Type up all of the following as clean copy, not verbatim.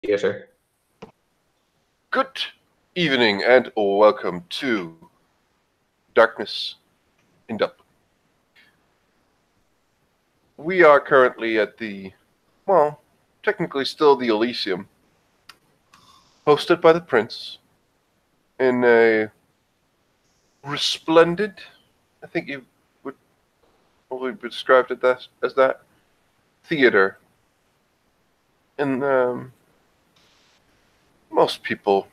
theater. Good evening and welcome to Darkness in Dublin. We are currently at technically still the Elysium, hosted by the Prince in a resplendent, I think you would probably describe it as that, theater. And most people,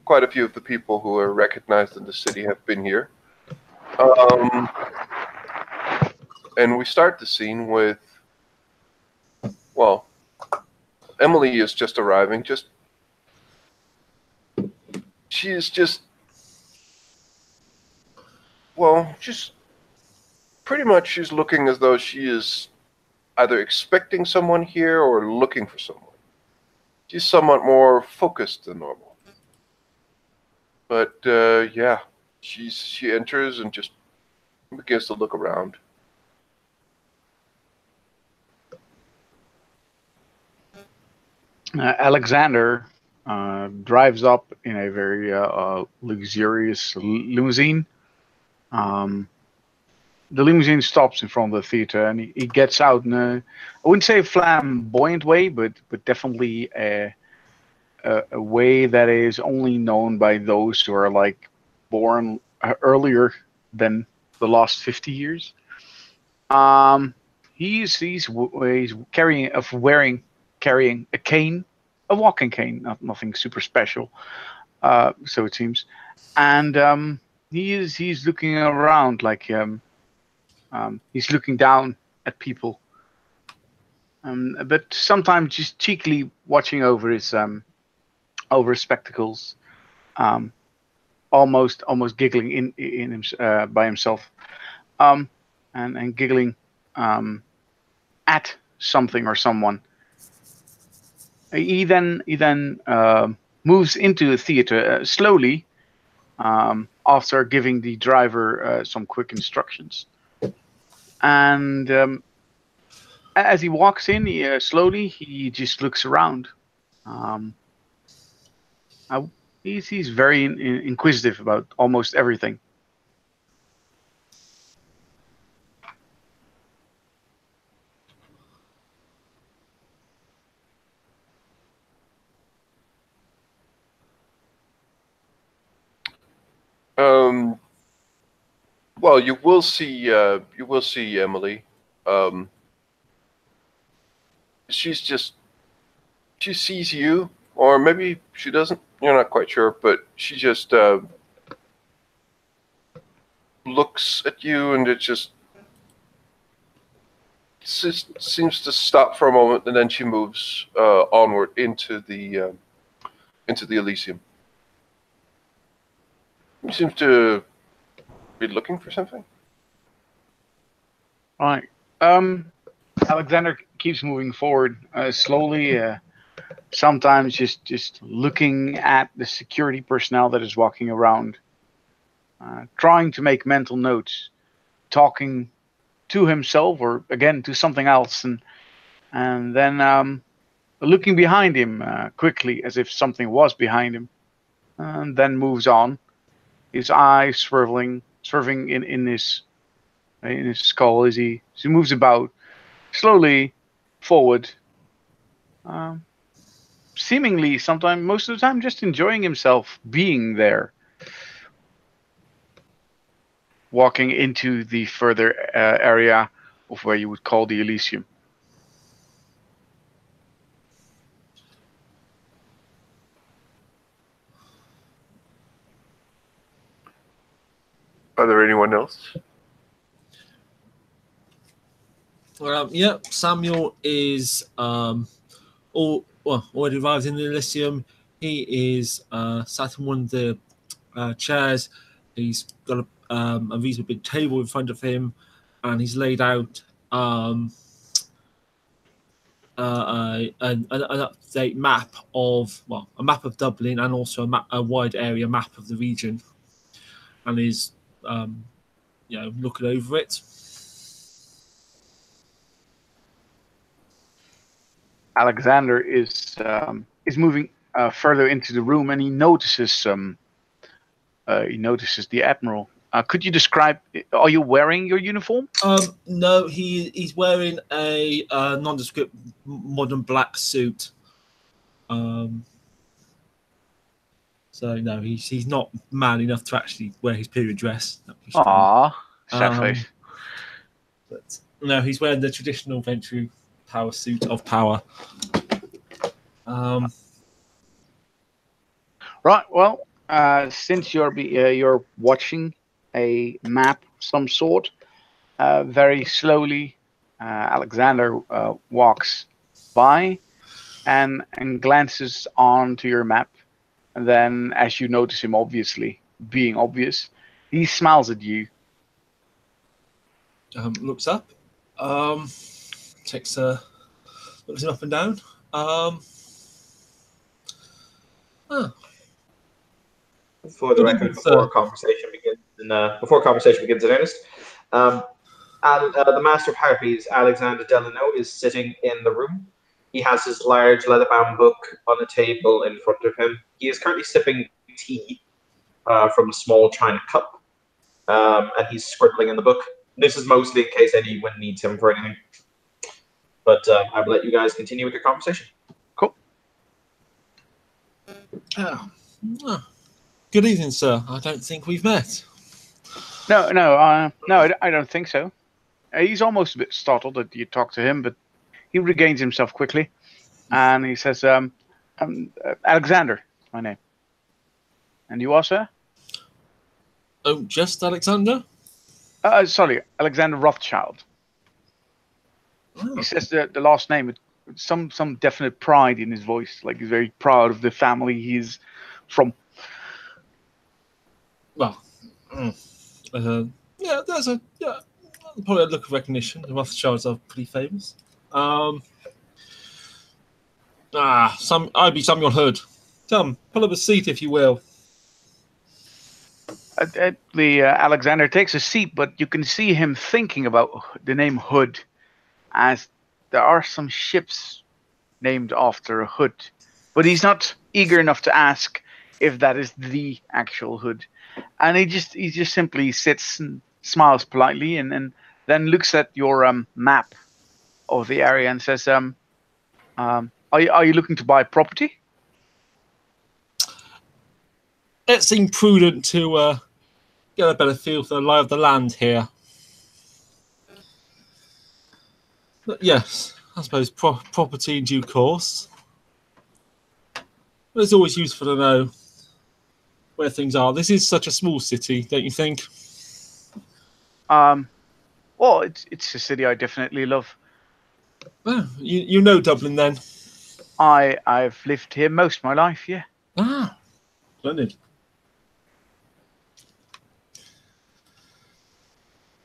quite a few of the people who are recognized in the city have been here. And we start the scene with, Emily is just arriving. She's pretty much she's looking as though she is either expecting someone here or looking for someone. She's somewhat more focused than normal. But she enters and just begins to look around. Alexander drives up in a very luxurious limousine. The limousine stops in front of the theater, and he gets out in I wouldn't say a flamboyant way, but definitely a way that is only known by those who are like born earlier than the last 50 years. He's carrying a cane, a walking cane, nothing super special, so it seems, and he's looking around like he's looking down at people, but sometimes just cheekily watching over his spectacles, almost giggling by himself, and giggling at something or someone. He then moves into the theater slowly, after giving the driver some quick instructions. And as he walks in, slowly he just looks around. He's very inquisitive about almost everything. Well, you will see Emily. She sees you, or maybe she doesn't. You're not quite sure, but she just looks at you, and it just seems to stop for a moment, and then she moves onward into the Elysium. She seems to be looking for something. All right. Alexander keeps moving forward slowly. Sometimes just looking at the security personnel that is walking around, trying to make mental notes, talking to himself or again to something else, and then looking behind him quickly as if something was behind him, and then moves on. His eyes swerving in his skull as he moves about slowly forward, seemingly sometimes, most of the time, just enjoying himself being there, walking into the further area of where you would call the Elysium. Are there anyone else? Samuel is already arrived in the Elysium. He is sat in one of the chairs. He's got a reasonably big table in front of him, and he's laid out an up-to-date map of a map of Dublin, and also a wide area map of the region, and is looking over it. Alexander is is moving further into the room, and he notices the admiral. Could you describe? Are you wearing your uniform? No, he's wearing a nondescript modern black suit. So no, he's not man enough to actually wear his period dress. Ah, sad face. But no, he's wearing the traditional Ventru power suit of power. Right. Well, since you're watching a map of some sort, very slowly, Alexander walks by and glances onto your map, and then, as you notice him obviously being obvious, he smiles at you. Looks up, looks him up and down. For the record, before conversation begins in earnest, the Master of Harpies, Alexander Delano, is sitting in the room. He has his large leather-bound book on a table in front of him. He is currently sipping tea from a small china cup, and he's scribbling in the book. This is mostly in case anyone needs him for anything. But I will let you guys continue with your conversation. Cool. Good evening, sir. I don't think we've met. No, I don't think so. He's almost a bit startled that you talk to him, but he regains himself quickly, and he says, Alexander, my name. And you are, sir? Oh, just Alexander? Sorry, Alexander Rothschild. Oh. He says the last name with some definite pride in his voice, like he's very proud of the family he's from. Well, there's probably a look of recognition. The Rothschilds are pretty famous. I'd be something on Hood. Come, pull up a seat if you will. Alexander takes a seat, but you can see him thinking about the name Hood, as there are some ships named after Hood, but he's not eager enough to ask if that is the actual Hood, and he just simply sits and smiles politely, and then looks at your map of the area and says, "Are you looking to buy property?" It seemed prudent to get a better feel for the lie of the land here. But yes, I suppose property in due course. But it's always useful to know where things are. This is such a small city, don't you think? Well, it's a city I definitely love. Oh, you know Dublin then? I've lived here most of my life, yeah. Ah, splendid.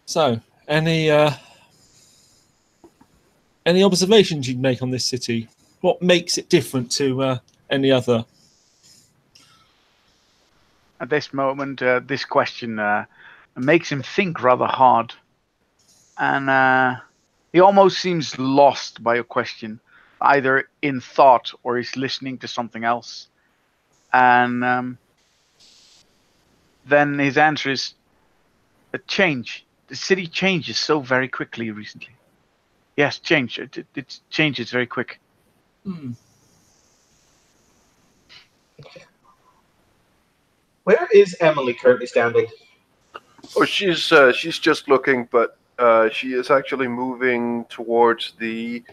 So, any observations you'd make on this city? What makes it different to any other? At this moment, this question makes him think rather hard, and he almost seems lost by a question, either in thought or he's listening to something else. And then his answer is a change. The city changes so very quickly recently. Yes, change. It changes very quick. Where is Emily currently standing? Oh, she's just looking, but she is actually moving towards the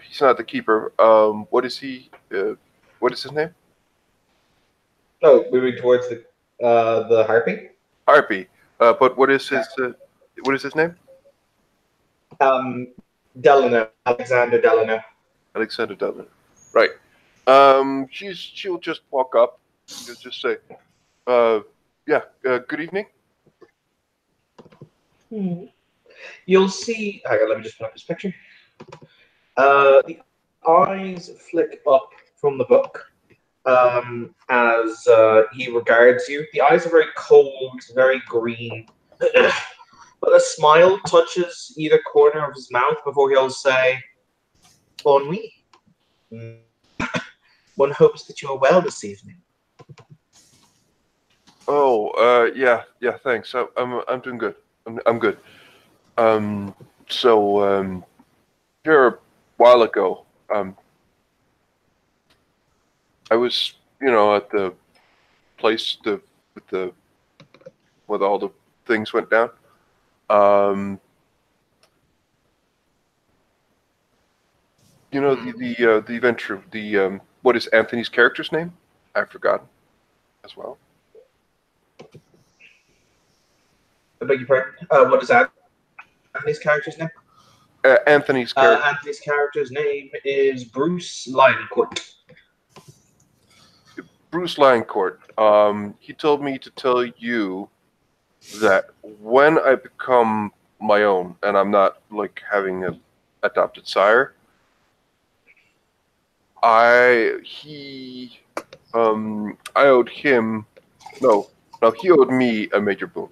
he's not the keeper. What is he? What is his name? Oh, moving towards the harpy. Harpy. But what is his name? Delano. Alexander Delano. Alexander Dublin. Right. She'll just walk up. She'll just say, good evening. You'll see. Hang on, let me just put up his picture. The eyes flick up from the book as he regards you. The eyes are very cold, very green. but a smile touches either corner of his mouth before he'll say, "Ennui. One hopes that you are well this evening." Oh, yeah, thanks. I'm doing good. I'm good. Here a while ago, I was, at the place where all the things went down. The adventure. What is Anthony's character's name? I've forgotten as well. I beg your pardon. What is Anthony's character's name? Anthony's character. Anthony's character's name is Bruce Lioncourt. Bruce Lioncourt. He told me to tell you that when I become my own, and I'm not like having an adopted sire, I owed him. No, he owed me a major boon.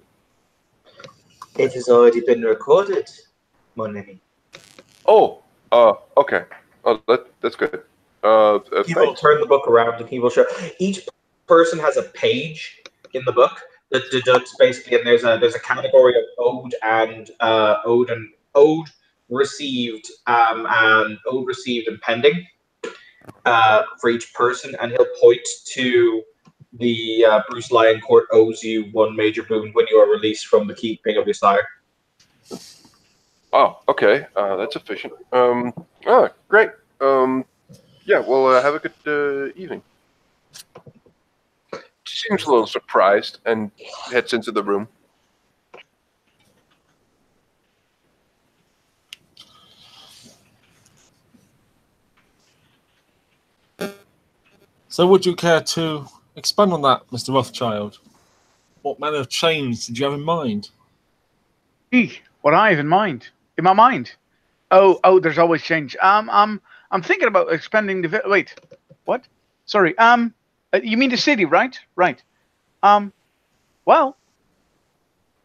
It has already been recorded, mon ami. Oh, okay. Oh, that's good. He will turn the book around and he will show. Each person has a page in the book that deducts basically, and there's a category of owed received and owed received and pending for each person, and he'll point to the Bruce Lioncourt owes you one major boon when you are released from the keeping of your sire. Oh, okay. That's efficient. Great. Yeah, well, have a good evening. She seems a little surprised and heads into the room. So would you care to expand on that, Mr. Rothschild? What manner of change did you have in mind? What I have in mind? In my mind? Oh, there's always change. I'm thinking about expanding the. Wait, what? Sorry. You mean the city, right? Right. Well,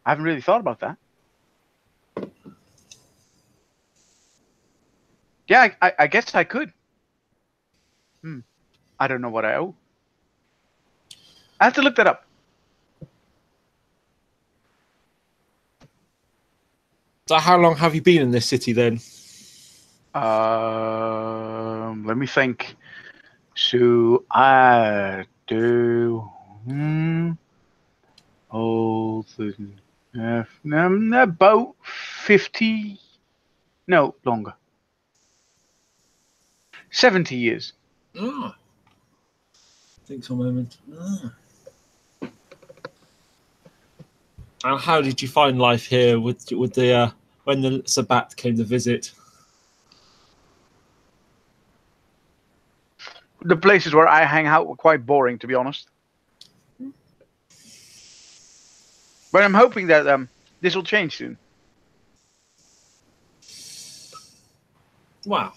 I haven't really thought about that. Yeah, I guess I could. I don't know what I owe. I have to look that up. So how long have you been in this city then? Let me think. So I do. About 50. No, longer. 70 years. Oh. Think for a moment. Oh. And how did you find life here with the when the Sabbat came to visit? The places where I hang out were quite boring, to be honest. But I'm hoping that this will change soon. Wow.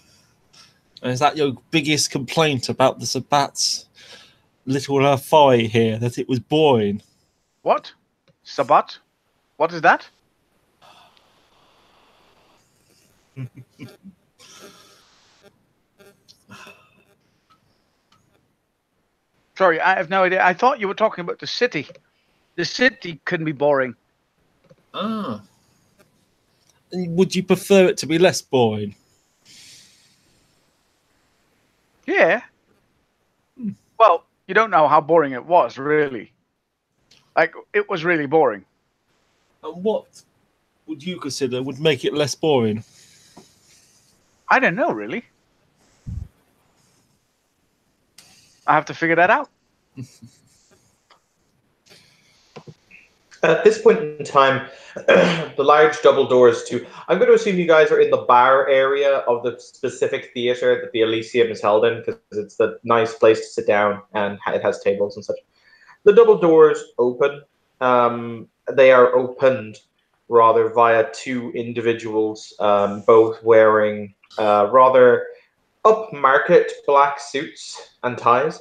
And is that your biggest complaint about the Sabbat's little folly here, that it was boring? What? Sabbat? What is that? Sorry, I have no idea. I thought you were talking about the city. The city couldn't be boring. Ah. Would you prefer it to be less boring? Yeah. Well, you don't know how boring it was, really. Like, it was really boring. And what would you consider would make it less boring? I don't know, really. I have to figure that out. At this point in time, the large double doors to... I'm going to assume you guys are in the bar area of the specific theater that the Elysium is held in, because it's the nice place to sit down, and it has tables and such. The double doors open. They are opened rather via two individuals, both wearing rather upmarket black suits and ties.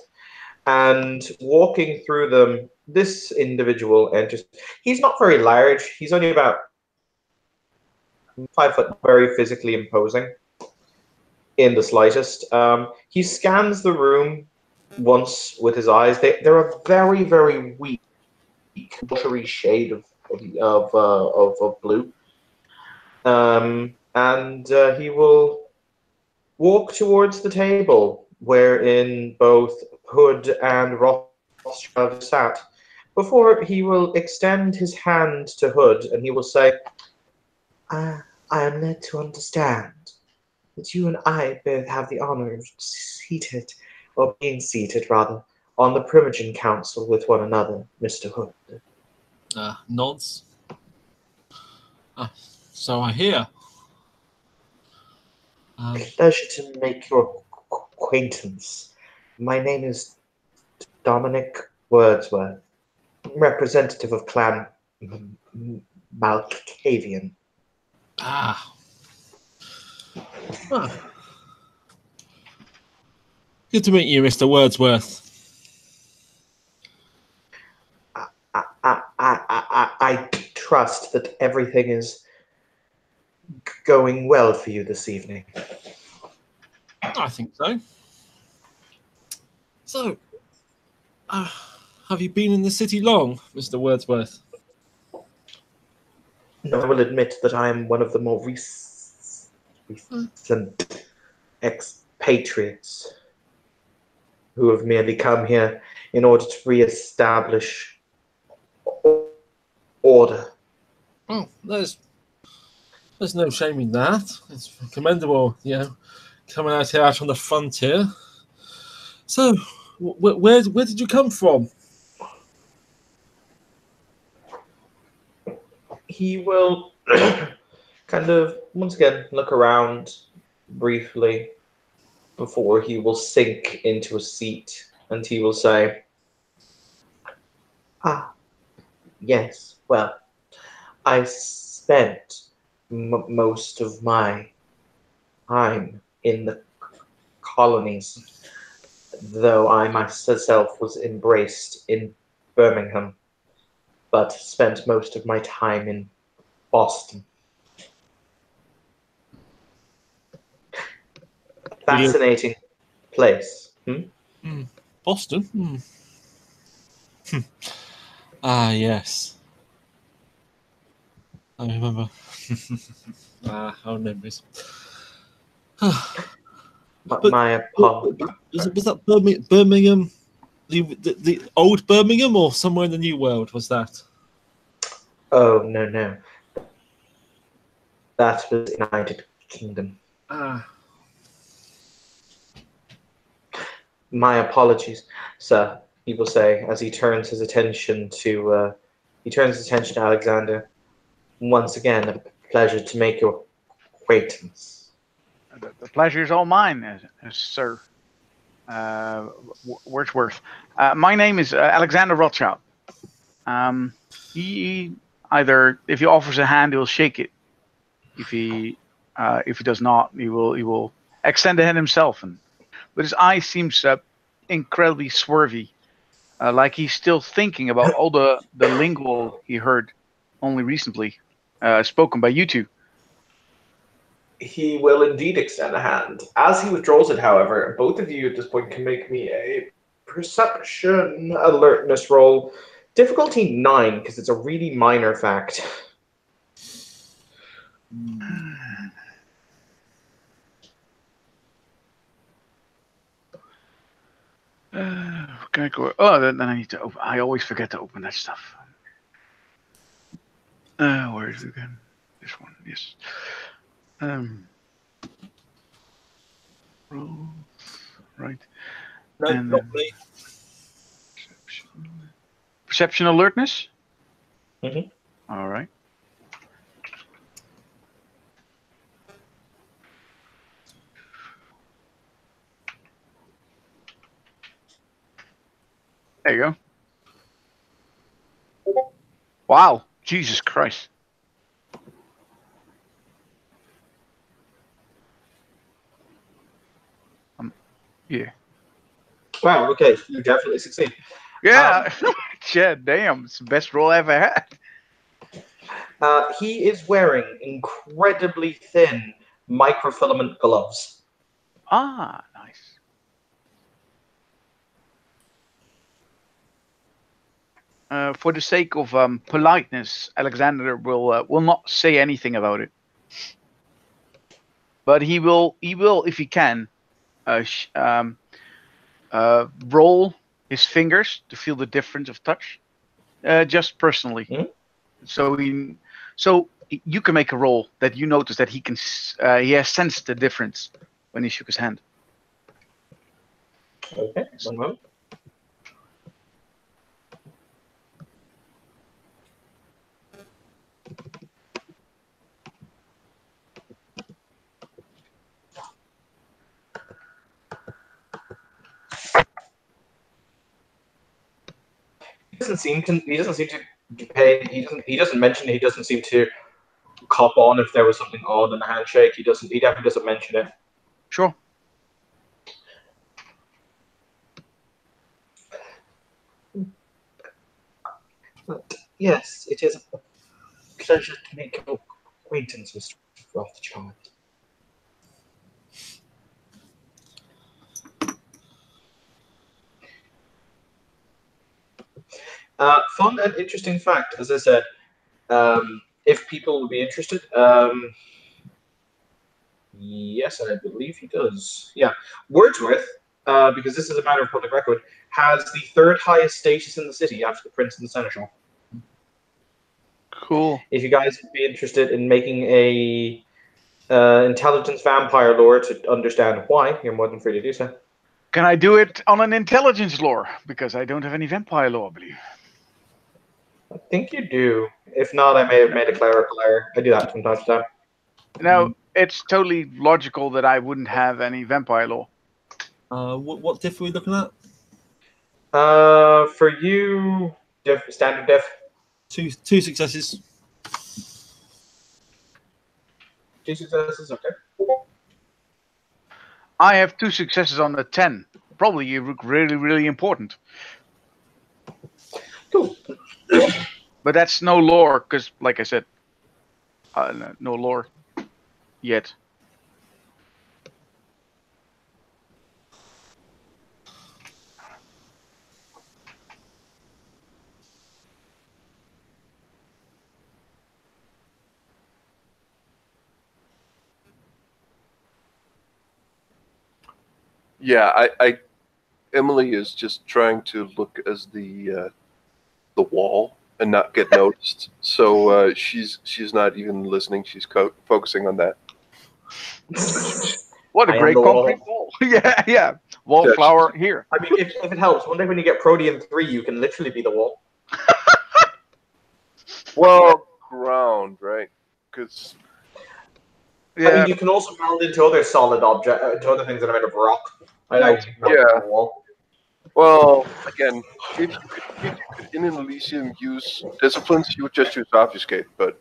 And walking through them, this individual enters. He's not very large. He's only about 5 foot, very physically imposing in the slightest. He scans the room once with his eyes. They're a very, very weak, watery shade of blue. And he will walk towards the table wherein both Hood and Rothschild sat. Before he will extend his hand to Hood, and he will say, I am led to understand that you and I both have the honor of seated, or being seated rather, on the Primogen Council with one another, Mr. Hood. Nods. So I hear. Pleasure to make your acquaintance. My name is Dominic Wordsworth, representative of Clan Malkavian. Good to meet you, Mr. Wordsworth. I trust that everything is going well for you this evening. I think so. So, have you been in the city long, Mr. Wordsworth? No, I will admit that I am one of the more recent expatriates who have merely come here in order to re-establish order. Oh, there's no shame in that. It's commendable, coming out here out on the frontier. So, where did you come from? He will kind of, once again, look around briefly before he will sink into a seat, and he will say, yes, well, I spent most of my time in the colonies, though I myself was embraced in Birmingham, but spent most of my time in Boston. Fascinating place. Boston? Yes. I remember. Our memories. My apologies. Was that Birmingham? The old Birmingham, or somewhere in the New World? Was that? Oh, no. That was United Kingdom. My apologies, sir, he will say as he turns his attention to Alexander. Once again, a pleasure to make your acquaintance. The pleasure is all mine, sir. Wordsworth. My name is Alexander Rothschild. He either, if he offers a hand, he will shake it. If he does not, he will extend the hand himself. But his eye seems incredibly swervy, like he's still thinking about all the lingual he heard only recently, spoken by you two. He will indeed extend a hand. As he withdraws it, however, both of you at this point can make me a perception alertness roll. Difficulty 9, because it's a really minor fact. Can I go? Oh, then I need to open. I always forget to open that stuff. Where is it again? This one, yes. Roll, right. No, and not me. Perception alertness. Mm-hmm. All right. There you go. Wow, Jesus Christ. Yeah. Wow, okay, you definitely succeed. Yeah. Yeah, damn. It's the best roll I ever had. He is wearing incredibly thin microfilament gloves. Ah, nice. For the sake of politeness, Alexander will not say anything about it. But he will, if he can, roll his fingers to feel the difference of touch, just personally. So you can make a roll that you notice that he has sensed the difference when he shook his hand. Okay, one moment. He doesn't seem to pay. He doesn't mention. He doesn't seem to cop on if there was something odd in the handshake. He definitely doesn't mention it. Sure. But yes, it is a pleasure to make your acquaintance, Mr. Rothschild. Fun and interesting fact, as I said, if people would be interested, yes, I believe he does. Yeah, Wordsworth, because this is a matter of public record, has the third highest status in the city after the Prince and the Seneschal. Cool. If you guys would be interested in making a intelligence vampire lore to understand why, you're more than free to do so. Can I do it on an intelligence lore? Because I don't have any vampire lore, I believe. I think you do. If not, I may have made a clerical error. I do that from time to time. Now, it's totally logical that I wouldn't have any vampire lore. What diff are we looking at? For you, standard diff. Two successes. 2 successes, okay. I have 2 successes on the 10. Probably really, really important. Cool. But that's no lore, because, like I said, no lore yet. Yeah, Emily is just trying to look as the wall and not get noticed. So she's not even listening. She's focusing on that. What a great concrete wall. yeah. Wallflower here. I mean, if it helps, one day when you get Protean 3, you can literally be the wall. Well, ground, right? Because I mean, you can also meld into other solid objects, to other things that are made of rock. I know. Yeah. Wall. Well, again, if you could in an Elysium use disciplines, you would just use obfuscate, but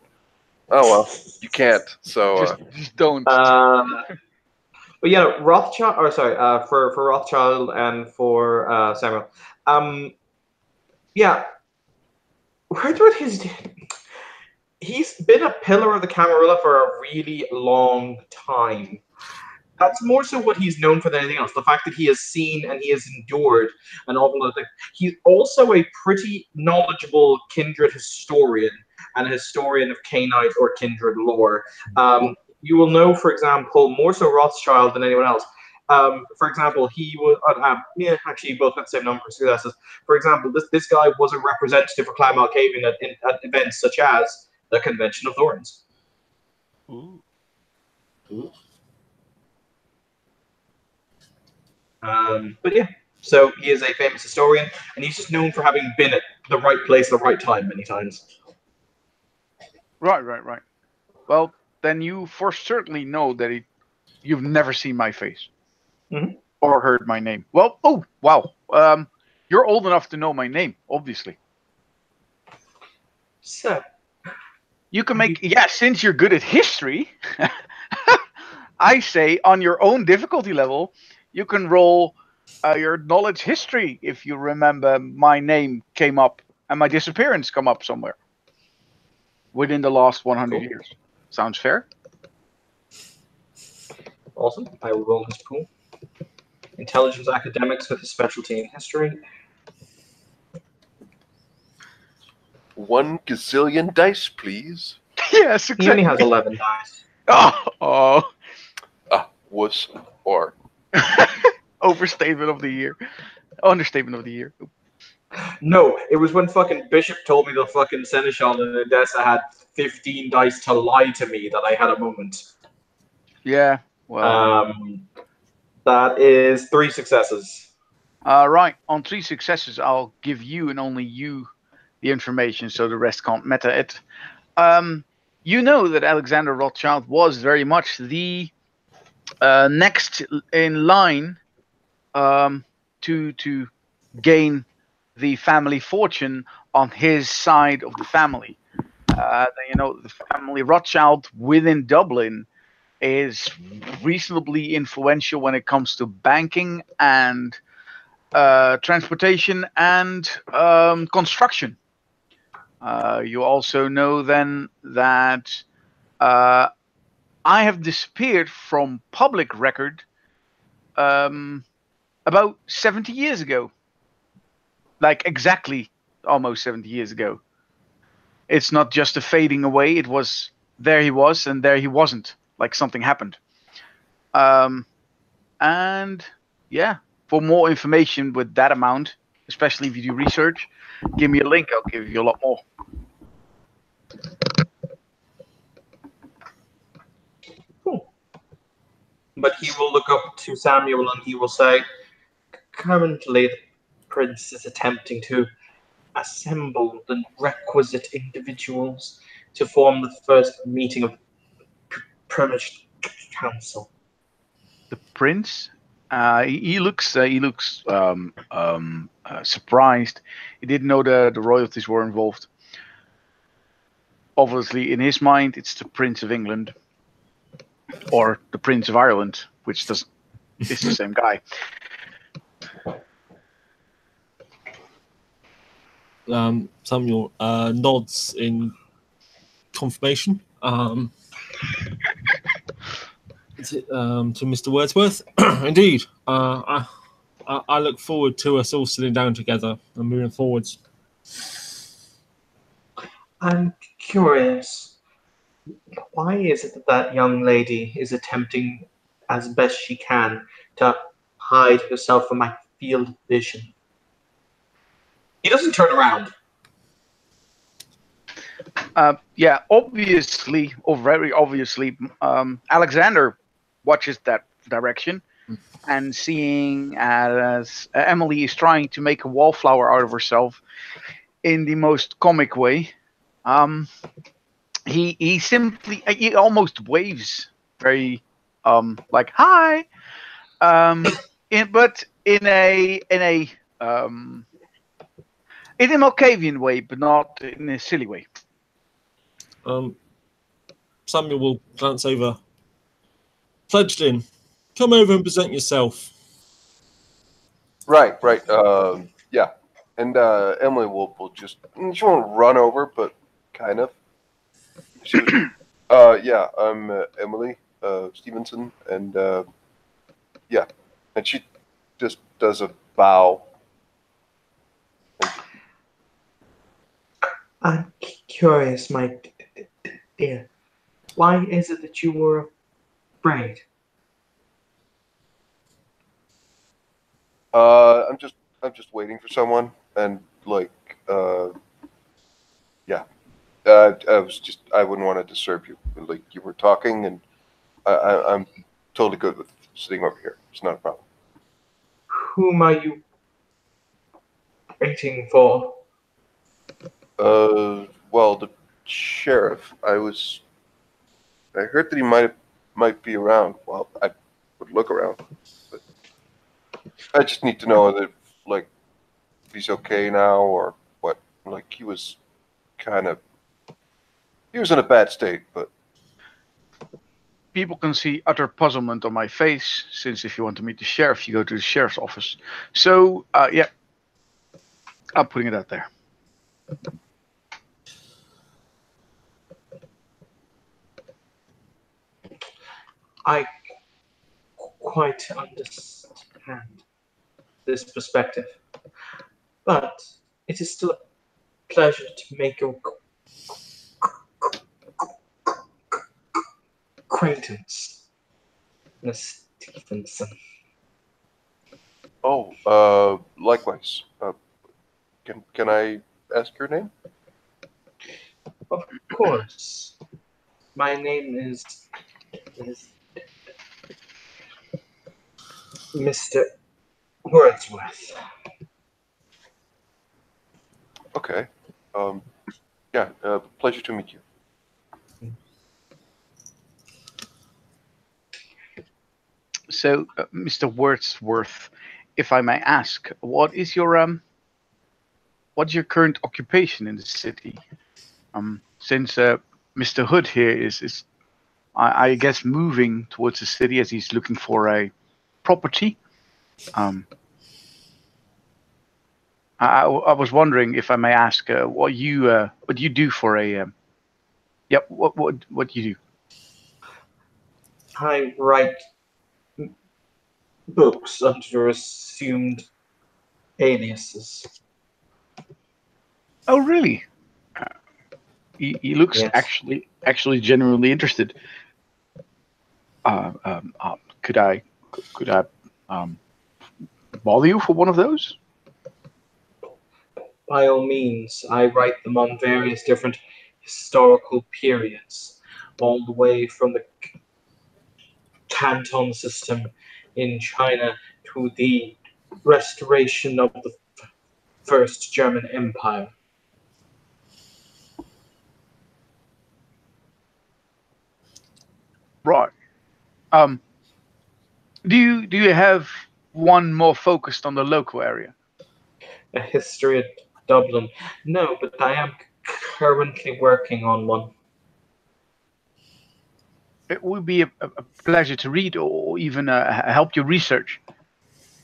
oh well, you can't. So just don't. But yeah, Rothschild. Or sorry, for Rothschild and for Samuel. Yeah, Wordsworth he's been a pillar of the Camarilla for a really long time. That's more so what he's known for than anything else. The fact that he has seen and he has endured an awful lot of things. He's also a pretty knowledgeable kindred historian and a historian of Cainite or kindred lore. You will know, for example, more so Rothschild than anyone else. For example, he was actually both got the same number of successes. For example, this guy was a representative for Clan Malkavian at events such as the Convention of Thorns. Ooh. But yeah, so he is a famous historian, and he's just known for having been at the right place at the right time many times. Right. Well, then you for certainly know that you've never seen my face or heard my name. Well, oh wow, you're old enough to know my name, obviously. So you can make since you're good at history. I say on your own difficulty level, you can roll your knowledge history if you remember my name came up and my disappearance come up somewhere. within the last 100 Cool. years. Sounds fair? Awesome. I will roll his pool. Intelligence academics with a specialty in history. 1 gazillion dice, please. Yes, He only exactly. has 11 dice. Oh. Wuss. Or Overstatement of the year. Understatement of the year. No, it was when fucking Bishop told me the fucking Seneschal in Odessa had 15 dice to lie to me that I had a moment. Yeah, well. That is 3 successes. Right, on 3 successes, I'll give you and only you the information, so the rest can't meta it. You know that Alexander Rothschild was very much the next in line to gain the family fortune on his side of the family. You know, the family Rothschild within Dublin is reasonably influential when it comes to banking and transportation and construction. You also know then that I have disappeared from public record about 70 years ago. Like exactly almost 70 years ago. It's not just a fading away. It was there he was and there he wasn't. Like something happened. And yeah, for more information with that amount, especially if you do research, give me a link. I'll give you a lot more. Cool. But he will look up to Samuel and he will say, currently the prince is attempting to assemble the requisite individuals to form the first meeting of privileged council. The prince, he looks surprised. He didn't know the royalties were involved. Obviously, in his mind, it's the Prince of England or the Prince of Ireland, which is the same guy. Samuel nods in confirmation to Mr. Wordsworth. Indeed, I look forward to us all sitting down together and moving forwards. I'm curious, why is it that that young lady is attempting as best she can to hide herself from my field of vision? He doesn't turn around. Yeah, obviously, or very obviously, Alexander watches that direction and seeing as Emily is trying to make a wallflower out of herself in the most comic way, he simply he almost waves very like hi, but in a Malkavian way, but not in a silly way. Samuel will glance over. Pledged in. Come over and present yourself. Right. Yeah. And Emily will just, she won't run over, but kind of. She was, yeah, I'm Emily Stevenson, and yeah, and she just does a bow. I'm curious, my dear. Why is it that you were afraid? I'm just waiting for someone, and like, yeah. I wouldn't want to disturb you. Like you were talking, and I'm totally good with sitting over here. It's not a problem. Whom are you waiting for? Well, the sheriff. I heard that he might be around. Well, I would look around, but I just need to know that, like, if he's okay now or what. Like, he was in a bad state, but People can see utter puzzlement on my face, since if you want to meet the sheriff, you go to the sheriff's office. So, yeah, I'm putting it out there. I quite understand this perspective, but it is still a pleasure to make your acquaintance, Miss Stevenson. Oh, likewise. Can I ask your name? Of course, my name is Mr. Wordsworth. Okay. Yeah. Pleasure to meet you. So, Mr. Wordsworth, if I may ask, what's your current occupation in the city? Since Mr. Hood here is I guess moving towards the city as he's looking for a property. I was wondering if I may ask what you do for a what you do. I write books under assumed aliases. Oh, really? He looks Yes. actually genuinely interested. Could I bother you for one of those? By all means, I write them on various different historical periods, all the way from the Canton system in China to the restoration of the First German Empire. Right. Do you have one more focused on the local area? A history of Dublin. No, but I am currently working on one. It would be a pleasure to read or even help you research.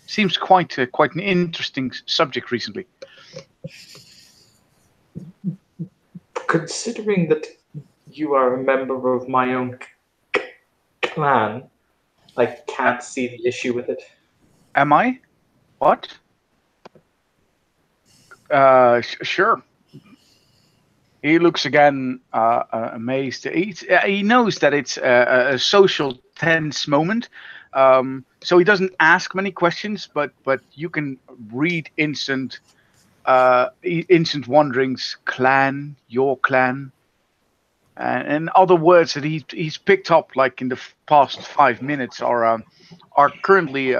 Seems quite an interesting subject recently. Considering that you are a member of my own clan, I can't see the issue with it. Am I? What? Sure. He looks again amazed. He knows that it's a social tense moment, so he doesn't ask many questions. But you can read instant wonderings. Clan, your clan, and other words that he's picked up like in the past 5 minutes are currently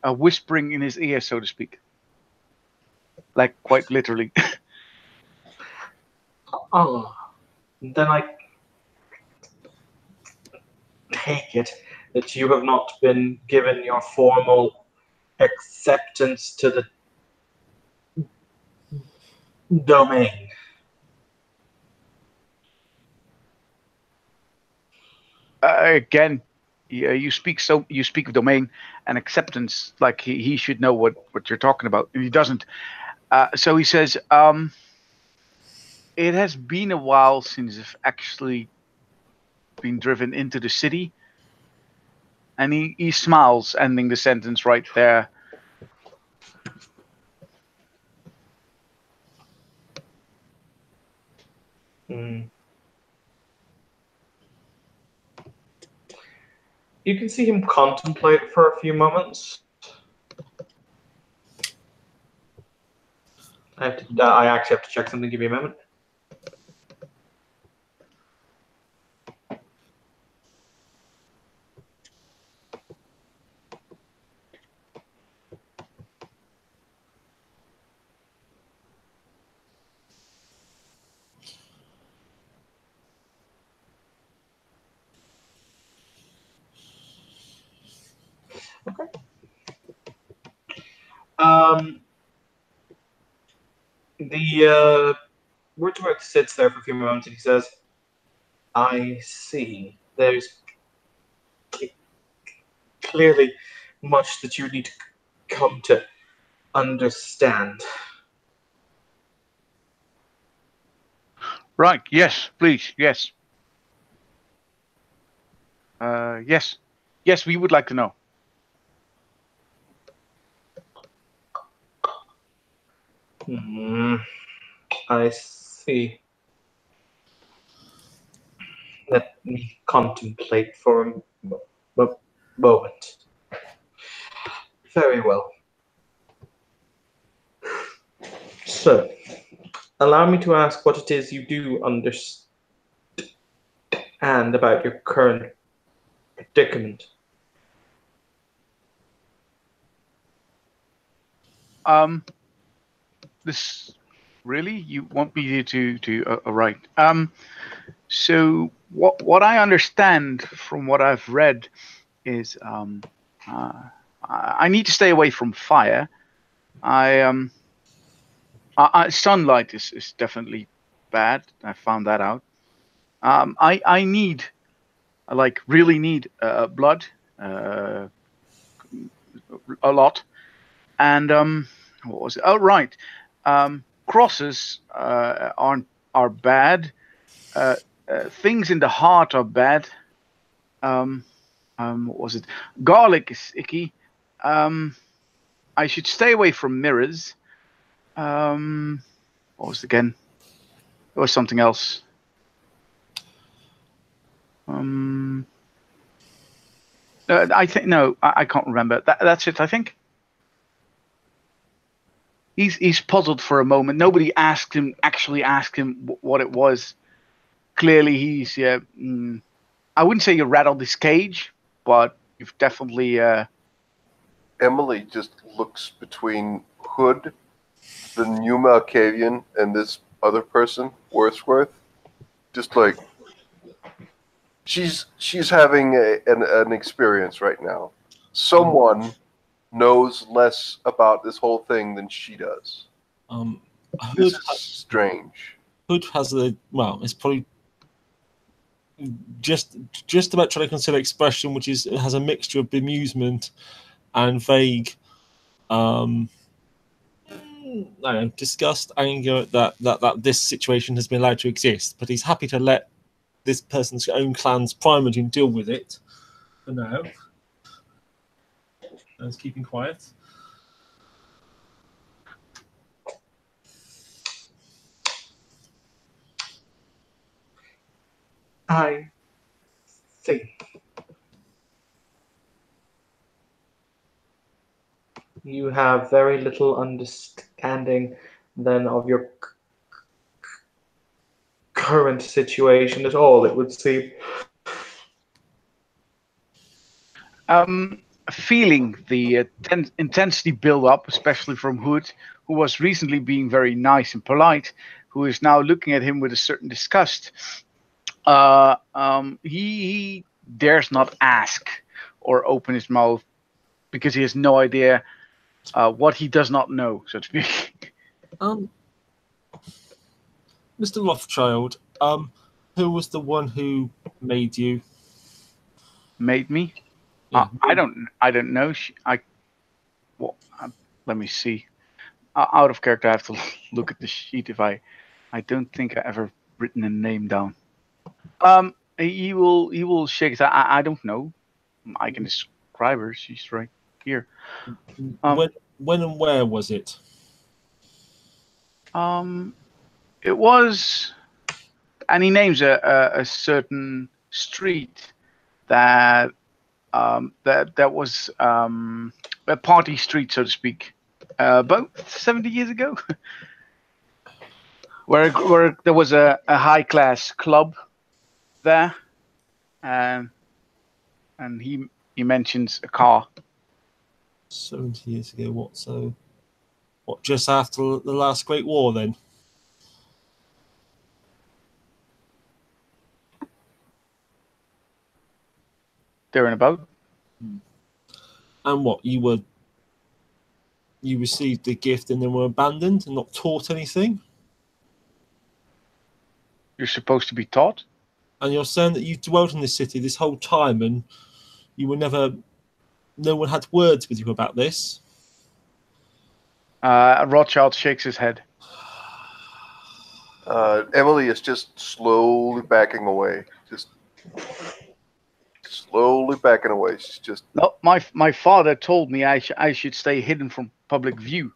whispering in his ear, so to speak, like quite literally. Oh, then I take it that you have not been given your formal acceptance to the domain. Again, you speak of domain and acceptance like he should know what you're talking about, and he doesn't. So he says, it has been a while since I've actually been driven into the city. And he smiles, ending the sentence right there. Mm. You can see him contemplate for a few moments. I actually have to check something. Give me a moment. Okay. The Wordsworth sits there for a few moments and he says, I see. There's clearly much that you need to come to understand. Right. Yes, please. Yes. Yes. Yes, we would like to know. I see. Let me contemplate for a moment. Very well. So, allow me to ask what it is you do understand about your current predicament. This really, you want me to right? So what I understand from what I've read is I need to stay away from fire. Sunlight is definitely bad. I found that out. I need, I like really need blood, a lot, and what was it? Oh right, crosses are bad. Things in the heart are bad. What was it? Garlic is icky. I should stay away from mirrors. What was it again? There was something else. I think no, I can't remember. That's it. I think he's puzzled for a moment. Nobody actually asked him what it was. Clearly, he's I wouldn't say you rattled his cage, but you've definitely. Emily just looks between Hood, the new Malkavian, and this other person, Wordsworth. Just like she's having an experience right now. Someone knows less about this whole thing than she does. This is strange. Hood has it's probably just about trying to consider expression, which has a mixture of bemusement and vague, disgust, anger that this situation has been allowed to exist. But he's happy to let this person's own clan's Primogen deal with it for now. And he's keeping quiet. I think you have very little understanding then of your current situation at all, it would seem. Feeling the intensity build up, especially from Hood, who was recently being very nice and polite, who is now looking at him with a certain disgust. He dares not ask or open his mouth because he has no idea what he does not know, so to speak. Mr. Rothschild, who was the one who made you? Made me? Yeah. I don't know. Let me see. Out of character, I have to look at the sheet. If I don't think I ever written a name down. He will shake his head. I don't know. I can describe her. She's right here. When and where was it? It was, and he names a certain street that was a party street, so to speak, about 70 years ago, where there was a high class club there, and he mentions a car. 70 years ago. What? Just after the last Great War, then? There and about. And what, you received the gift and then were abandoned and not taught anything? You're supposed to be taught? And you're saying that you dwelt in this city this whole time and you were no one had words with you about this? Rothschild shakes his head. Emily is just slowly backing away, just slowly backing away. She's just... No, my father told me I should stay hidden from public view.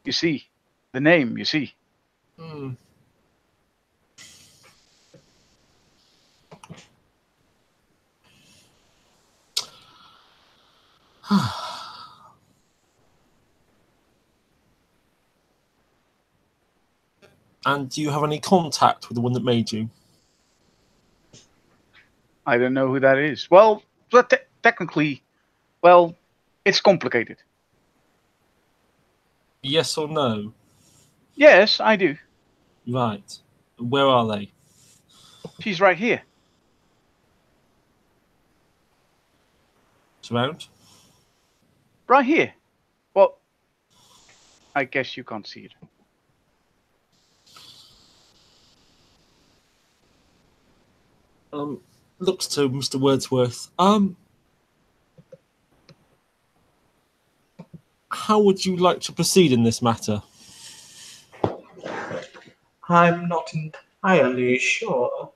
You see, the name, you see. Hmm. And do you have any contact with the one that made you? I don't know who that is. Well, technically, well, it's complicated. Yes or no? Yes, I do. Right. Where are they? She's right here. Surround? Right here. Well, I guess you can't see it. Looks to Mr. Wordsworth. How would you like to proceed in this matter? I'm not entirely sure.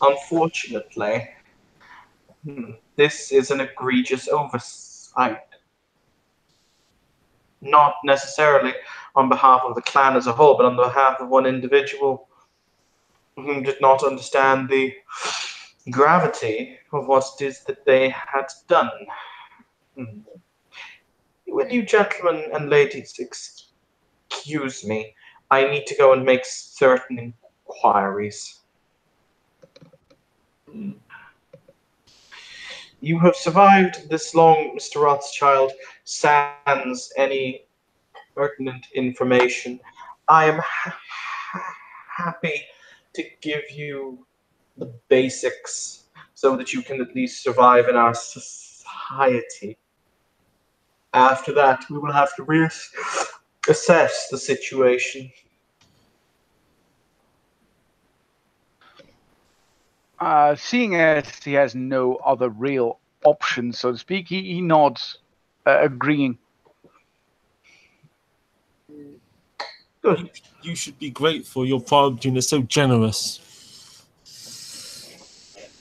Unfortunately, this is an egregious oversight. Not necessarily on behalf of the clan as a whole, but on behalf of one individual who did not understand the gravity of what it is that they had done. Will you gentlemen and ladies excuse me? I need to go and make certain inquiries. You have survived this long, Mr. Rothschild, sans any pertinent information. I am happy to give you the basics so that you can at least survive in our society. After that, we will have to reassess the situation. Seeing as he has no other real options, so to speak, he nods, agreeing. Good. You should be grateful your private unit is so generous.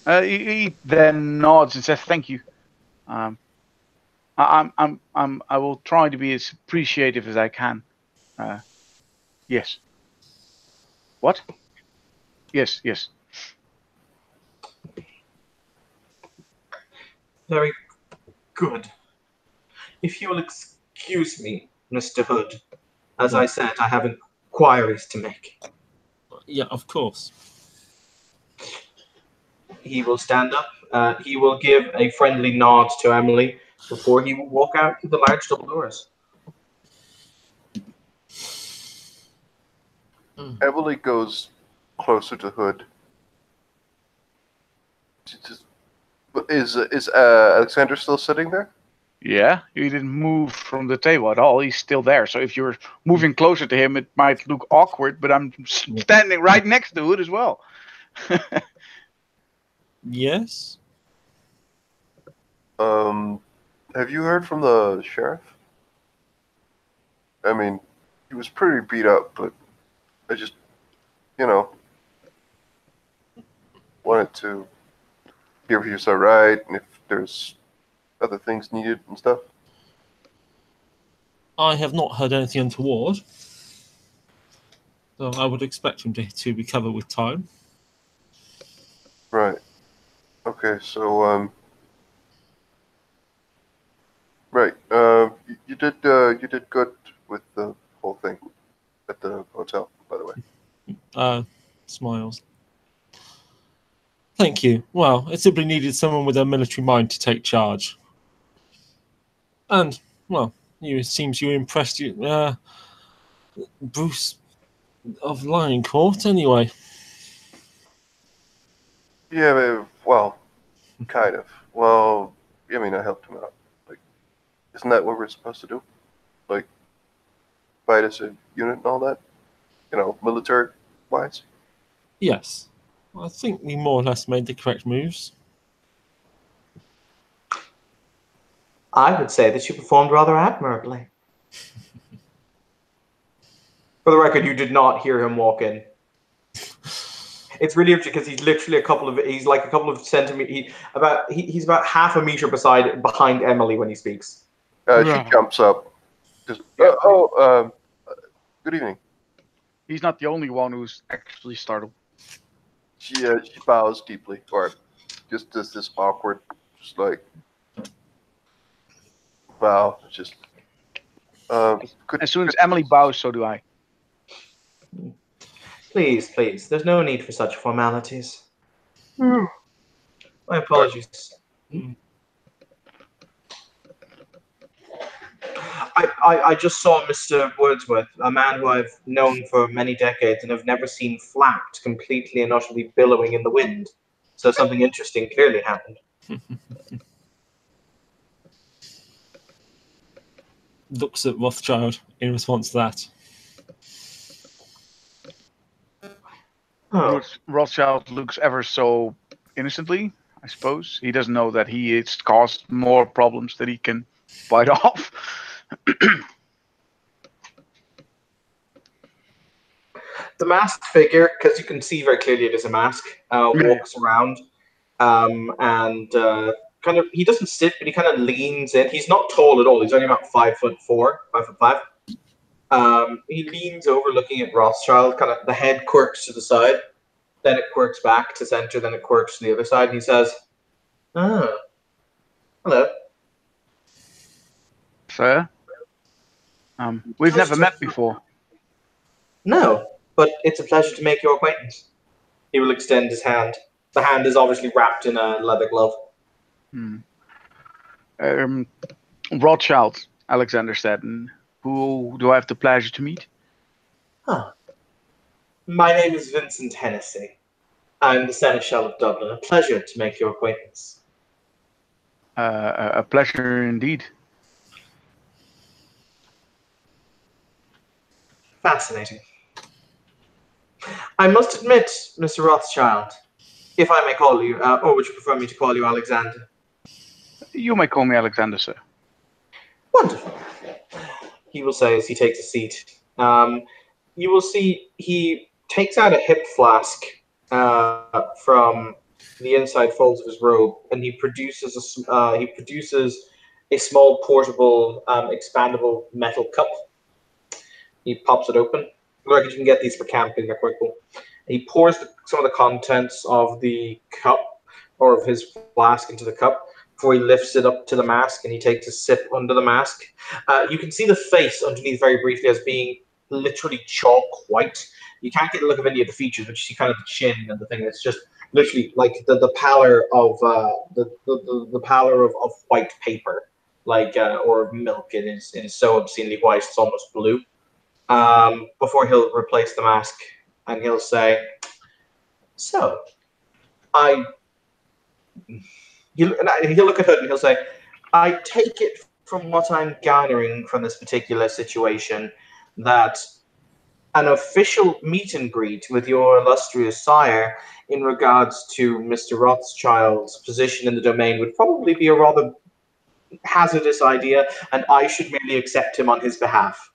He then nods and says, "Thank you. I will try to be as appreciative as I can." Yes. What? Yes. Very good. If you will excuse me, Mr. Hood, as I said, I have inquiries to make. Yeah, of course. He will stand up. He will give a friendly nod to Emily before he will walk out through the large double doors. Emily goes closer to Hood. Is Alexander still sitting there? Yeah, he didn't move from the table at all. He's still there. So if you're moving closer to him, it might look awkward, but I'm standing right next to it as well. Yes? Have you heard from the sheriff? I mean, he was pretty beat up, but I just, wanted to hear if he was alright and if there's other things needed and stuff. I have not heard anything untoward. So I would expect him to recover with time. Right. Okay, so, right. You did good with the whole thing at the hotel, by the way. Smiles. Thank you. Well, it simply needed someone with a military mind to take charge. And, well, it seems you impressed Bruce of Lion Court anyway. Yeah, well, kind of. Well, I mean, I helped him out. Like, isn't that what we're supposed to do? Like, fight as a unit and all that? Military-wise? Yes. I think we more or less made the correct moves. I would say that you performed rather admirably. For the record, you did not hear him walk in. It's really interesting because he's literally he's like a couple of centimeters. He's about half a meter behind Emily when he speaks. She jumps up. Just, good evening. He's not the only one who's actually startled. She bows deeply, or just does this awkward, just like bow. Just as soon as Emily bows, so do I. Please, please. There's no need for such formalities. My apologies. I just saw Mr. Wordsworth, a man who I've known for many decades and have never seen flapped, completely and utterly billowing in the wind. So something interesting clearly happened. Looks at Rothschild in response to that. Oh. Rothschild looks ever so innocently, I suppose. He doesn't know that he has caused more problems that he can bite off. The masked figure, because you can see very clearly it is a mask, walks around and kind of, he doesn't sit, but he kind of leans in. He's not tall at all. He's only about 5'4", 5'5". He leans over looking at Rothschild, kind of the head quirks to the side, then it quirks back to center, then it quirks to the other side, and he says, "Oh, hello. Sir? We've never met before." No, but it's a pleasure to make your acquaintance." He will extend his hand. The hand is obviously wrapped in a leather glove. Rothschild, Alexander said. And who do I have the pleasure to meet? Huh. My name is Vincent Hennessy. I'm the Seneschal of Dublin. A pleasure to make your acquaintance. A pleasure indeed. Fascinating. I must admit, Mr. Rothschild, if I may call you, or would you prefer me to call you Alexander? You may call me Alexander, sir. Wonderful. He will say as he takes a seat. You will see he takes out a hip flask from the inside folds of his robe, and he produces a small, portable, expandable metal cup. He pops it open. I reckon you can get these for camping. They're quite cool. He pours some of the contents of the cup or of his flask into the cup before he lifts it up to the mask and he takes a sip under the mask. You can see the face underneath very briefly as being literally chalk white. You can't get a look of any of the features, but you see kind of the chin and the thing. It's just literally like the pallor of the pallor of white paper, like or milk. It is so obscenely white it's almost blue. Before he'll replace the mask, and he'll say, "So, he'll look at Hood and he'll say, I take it from what I'm gathering from this particular situation that an official meet and greet with your illustrious sire in regards to Mr. Rothschild's position in the domain would probably be a rather hazardous idea, and I should merely accept him on his behalf."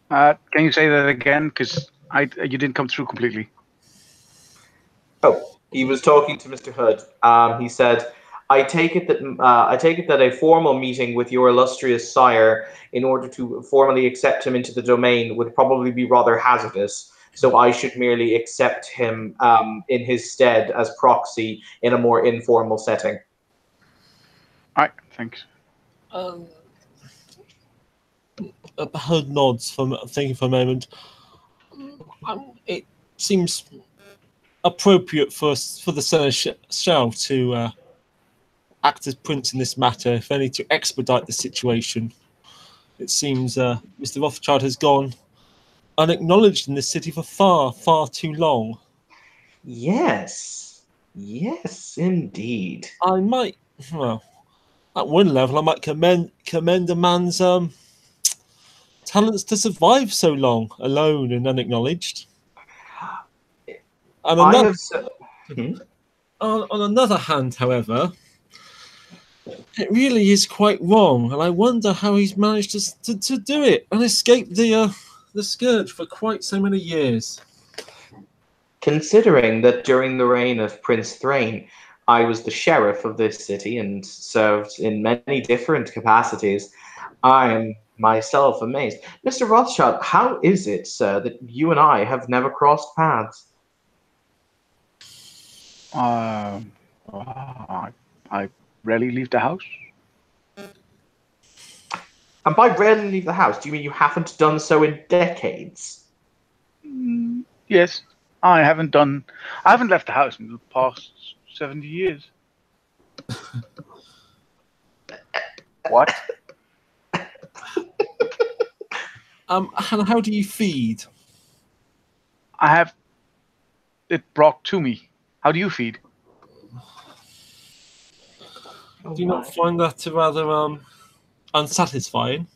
Can you say that again? Because you didn't come through completely. Oh, he was talking to Mr. Hood. He said, I take it that a formal meeting with your illustrious sire in order to formally accept him into the domain would probably be rather hazardous. So I should merely accept him in his stead as proxy in a more informal setting." All right, thanks. Hood nods, thinking for a moment. It seems appropriate for the Seneschal to act as prince in this matter, if only to expedite the situation. It seems Mr. Rothschild has gone unacknowledged in this city for far, far too long. Yes, indeed. I might, well, at one level, I might commend a man's talents to survive so long, alone and unacknowledged. And on another hand, however, it really is quite wrong, and I wonder how he's managed to do it and escape the scourge for quite so many years. considering that during the reign of Prince Thrain, I was the sheriff of this city and served in many different capacities, I am myself amazed. Mr. Rothschild, how is it, sir, that you and I have never crossed paths? I rarely leave the house. And by rarely leave the house, do you mean you haven't done so in decades? Yes, I haven't left the house in the past 70 years. What? And how do you feed? I have it brought to me. How do you feed? Do you not find that rather unsatisfying?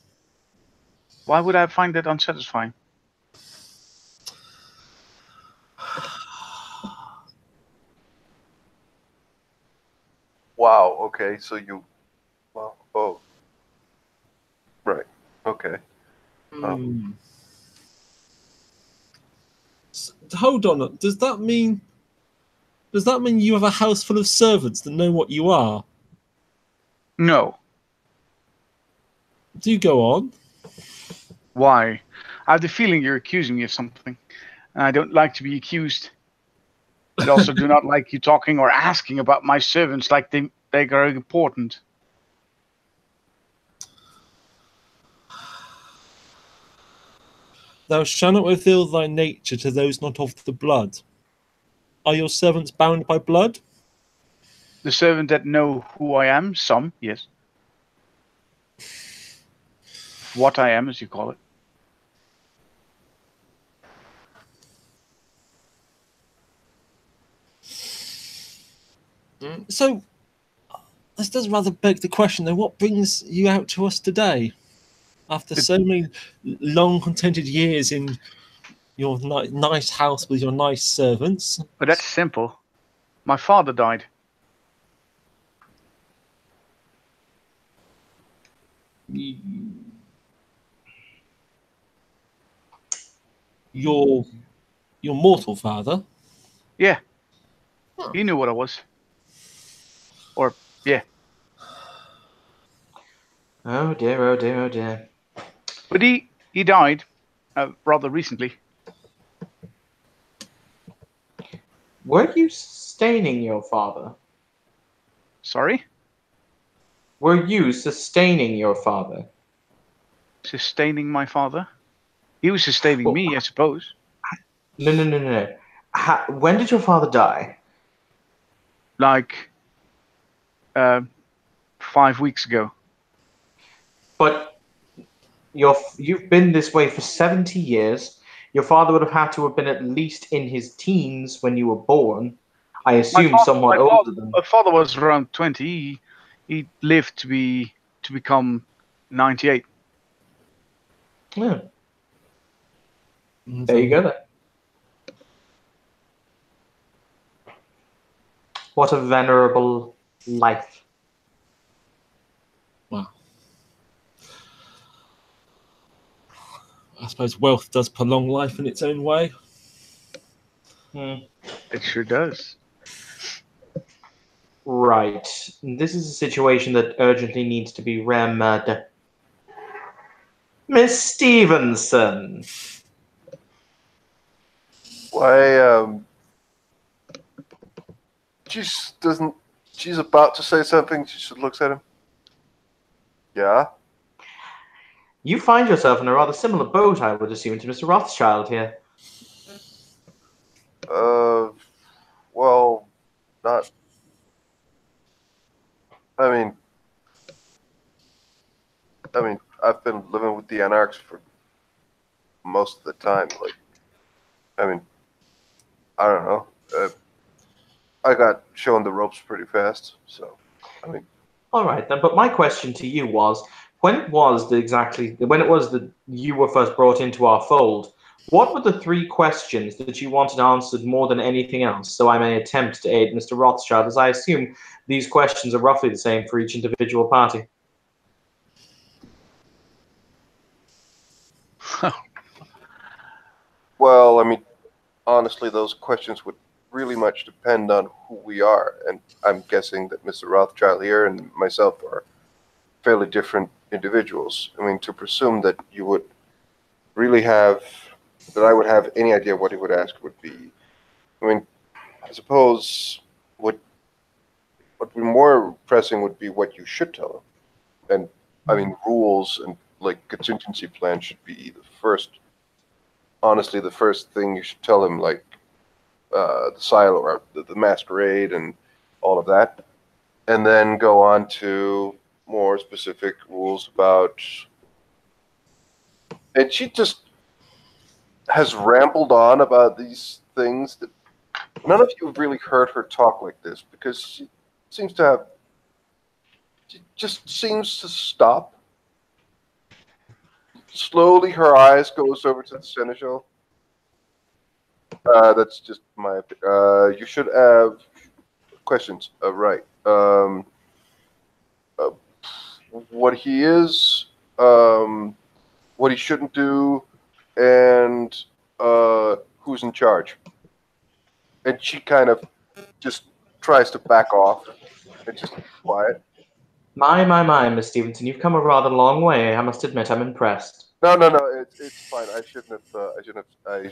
Why would I find that unsatisfying? Wow. Okay. So you. Well. Oh. Right. Okay. Hold on. Does that mean you have a house full of servants that know what you are? No. Do go on. Why? I have the feeling you're accusing me of something, and I don't like to be accused. I also do not like you talking or asking about my servants like they are important. Thou shalt not reveal thy nature to those not of the blood. Are your servants bound by blood? The servant that know who I am, some, yes. What I am, as you call it. So, this does rather beg the question, though. What brings you out to us today? After so many long, contented years in your nice house with your nice servants. But that's simple. My father died. Your mortal father? Yeah. Huh. He knew what I was. Or, yeah. Oh dear, oh dear, oh dear. But he died rather recently. Were you sustaining your father? Sorry? Were you sustaining your father? Sustaining my father? He was sustaining Well, me, I suppose. No. When did your father die? Like 5 weeks ago. But you've been this way for 70 years. Your father would have had to have been at least in his teens when you were born. I assume somewhat older than. My father was around 20. He lived to become 98. Yeah. There you go then. What a venerable life. Wow. I suppose wealth does prolong life in its own way. It sure does. Right. This is a situation that urgently needs to be remedied. Miss Stevenson. Why? She's about to say something. She just looks at him. Yeah. You find yourself in a rather similar boat, I would assume, to Mr. Rothschild here. Well, not. I mean, I've been living with the Anarchs for most of the time. Like, I don't know. I got shown the ropes pretty fast, so All right then. But my question to you was, when it was that you were first brought into our fold, what were the 3 questions that you wanted answered more than anything else? So I may attempt to aid Mr. Rothschild, as I assume these questions are roughly the same for each individual party. well, honestly, those questions would really much depend on who we are. And I'm guessing that Mr. Rothschild here and myself are fairly different individuals. I mean, to presume that you would really have, that I would have any idea what he would ask would be, I mean, I suppose what would be more pressing would be what you should tell him. And I mean, rules and like contingency plans should be the first, honestly, the first thing you should tell him, like the silo or the masquerade and all of that. And then go on to more specific rules about. And she just has rambled on about these things that none of you have really heard her talk like this, because she seems to have. She just seems to stop. Slowly, her eyes goes over to the seneschal. That's just my. You should have questions. Right. What he is, what he shouldn't do, and who's in charge. And she kind of just tries to back off and just be quiet. My, Miss Stevenson, you've come a rather long way. I must admit, I'm impressed. No. It's fine. I shouldn't have. I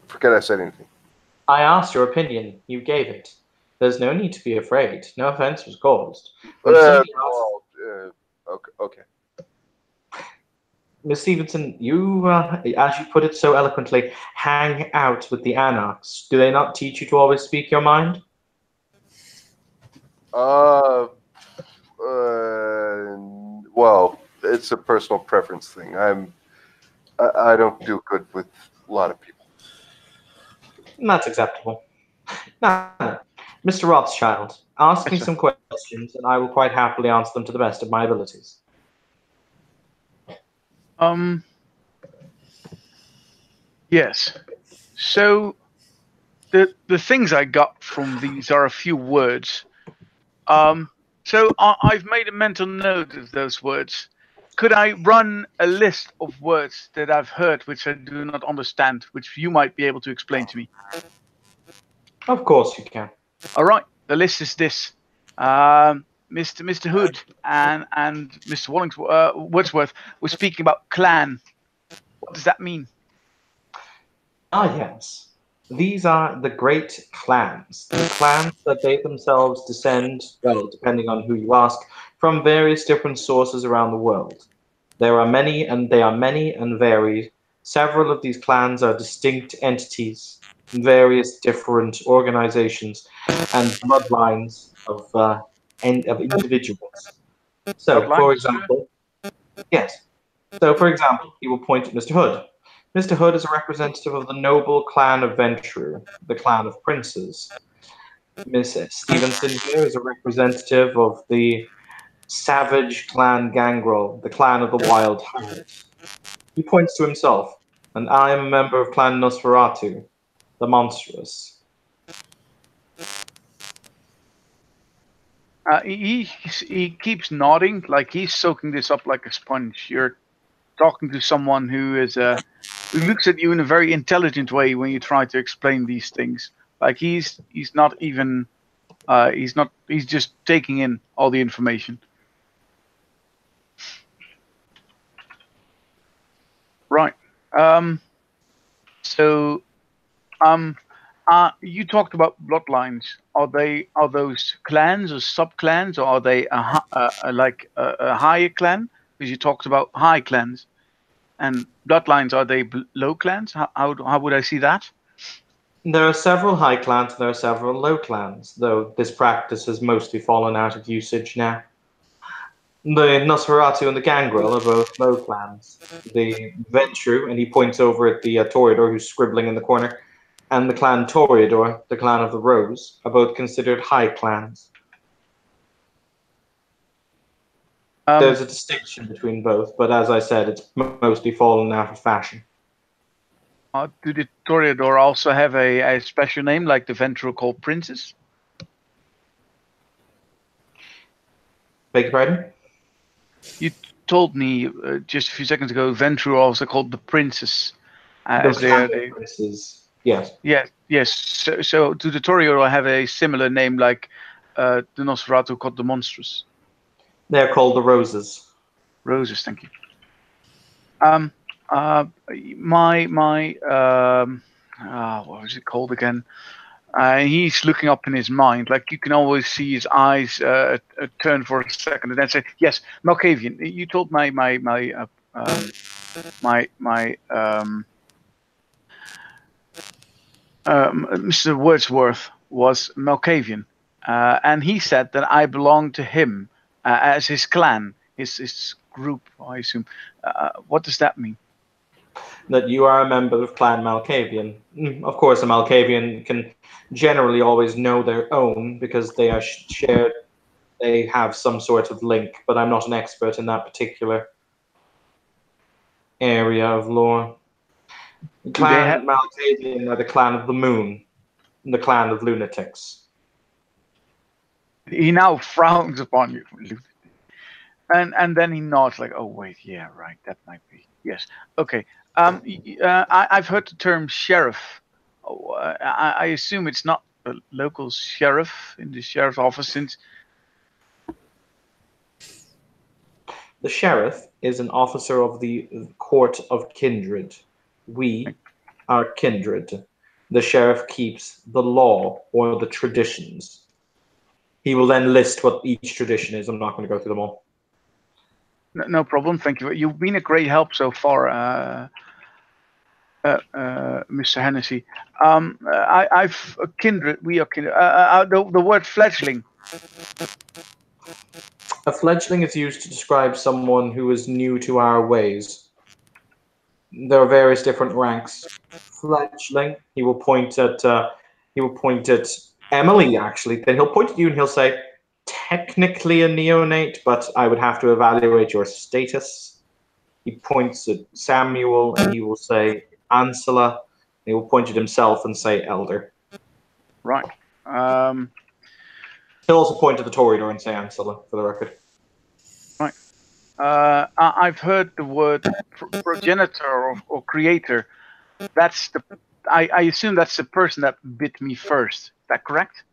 forget I said anything. I asked your opinion. You gave it. There's no need to be afraid. No offense was caused. When somebody asks, Okay. Miss Stevenson, you, as you put it so eloquently, hang out with the anarchs. Do they not teach you to always speak your mind? Well, it's a personal preference thing. I don't do good with a lot of people. That's acceptable. Now, Mr. Rothschild, ask me Yes, sir. some questions, and I will quite happily answer them to the best of my abilities. Yes. So the things I got from these are a few words. So I've made a mental note of those words. Could I run a list of words that I've heard which I do not understand, which you might be able to explain to me? Of course you can. All right. The list is this. Mr. Hood and Mr. Wordsworth were speaking about clan. What does that mean? Ah, yes. These are the great clans. The clans that they themselves descend, well, depending on who you ask, from various different sources around the world. There are many, and they are many and varied. Several of these clans are distinct entities, various different organizations, and bloodlines of individuals. So, for Bloodlines? example, yes. So, for example, he will point at Mr. Hood. Mr. Hood is a representative of the noble clan of Ventrue, the clan of princes. Miss Stevenson here is a representative of the savage clan Gangrel, the clan of the Wild Heart. He points to himself, and I am a member of Clan Nosferatu, the monstrous. He keeps nodding, like he's soaking this up like a sponge. You're talking to someone who is who looks at you in a very intelligent way when you try to explain these things. Like he's not even he's just taking in all the information. Right. So you talked about bloodlines. Are those clans or sub clans, or are they a higher clan? Because you talked about high clans. And bloodlines, are they low clans? How would I see that? There are several high clans and there are several low clans, though this practice has mostly fallen out of usage now. The Nosferatu and the Gangrel are both low clans. The Ventrue, and he points over at the Toreador who's scribbling in the corner, and the clan Toreador, the clan of the Rose, are both considered high clans. There's a distinction between both, but as I said, it's mostly fallen out of fashion. Do the Toreador also have a special name like the Ventrue called Princess? Beg your pardon? You told me just a few seconds ago Ventrue also called the Princess. The clan of princes. Yes. Yes. So do the Torioro have a similar name like the Nosferatu called the Monstrous? They're called the Roses. Roses, thank you. What was it called again? He's looking up in his mind, like you can always see his eyes turn for a second, and then say, "Yes, Malkavian. You told Mr. Wordsworth was Malkavian, and he said that I belong to him as his clan, his group, I assume. What does that mean? That you are a member of Clan Malkavian. Of course, a Malkavian can generally always know their own because they are shared. They have some sort of link, but I'm not an expert in that particular area of lore. Do they have? Clan Malkavian are the clan of the moon, the clan of lunatics. He now frowns upon you, and then he nods like, "Oh wait, yeah, right, that might be yes, okay." I've heard the term sheriff. Oh, I assume it's not a local sheriff in the sheriff's office, since The sheriff is an officer of the court of kindred. We are kindred. The sheriff keeps the law or the traditions. He will then list what each tradition is. I'm not going to go through them all. no problem. Thank you. You've been a great help so far, Mr. Hennessy. I've kindred. We are kindred. The word fledgling. A fledgling is used to describe someone who is new to our ways. There are various different ranks. Fledgling. He will point at. Emily. Actually, then he'll point at you and he'll say, "Technically a neonate, but I would have to evaluate your status." He points at Samuel and he will say, "Ansela." He will point at himself and say, "Elder." Right. He'll also point to the Toreador and say Ansela, for the record. Right. I've heard the word progenitor or creator. That's the. I assume that's the person that bit me first. Is that correct?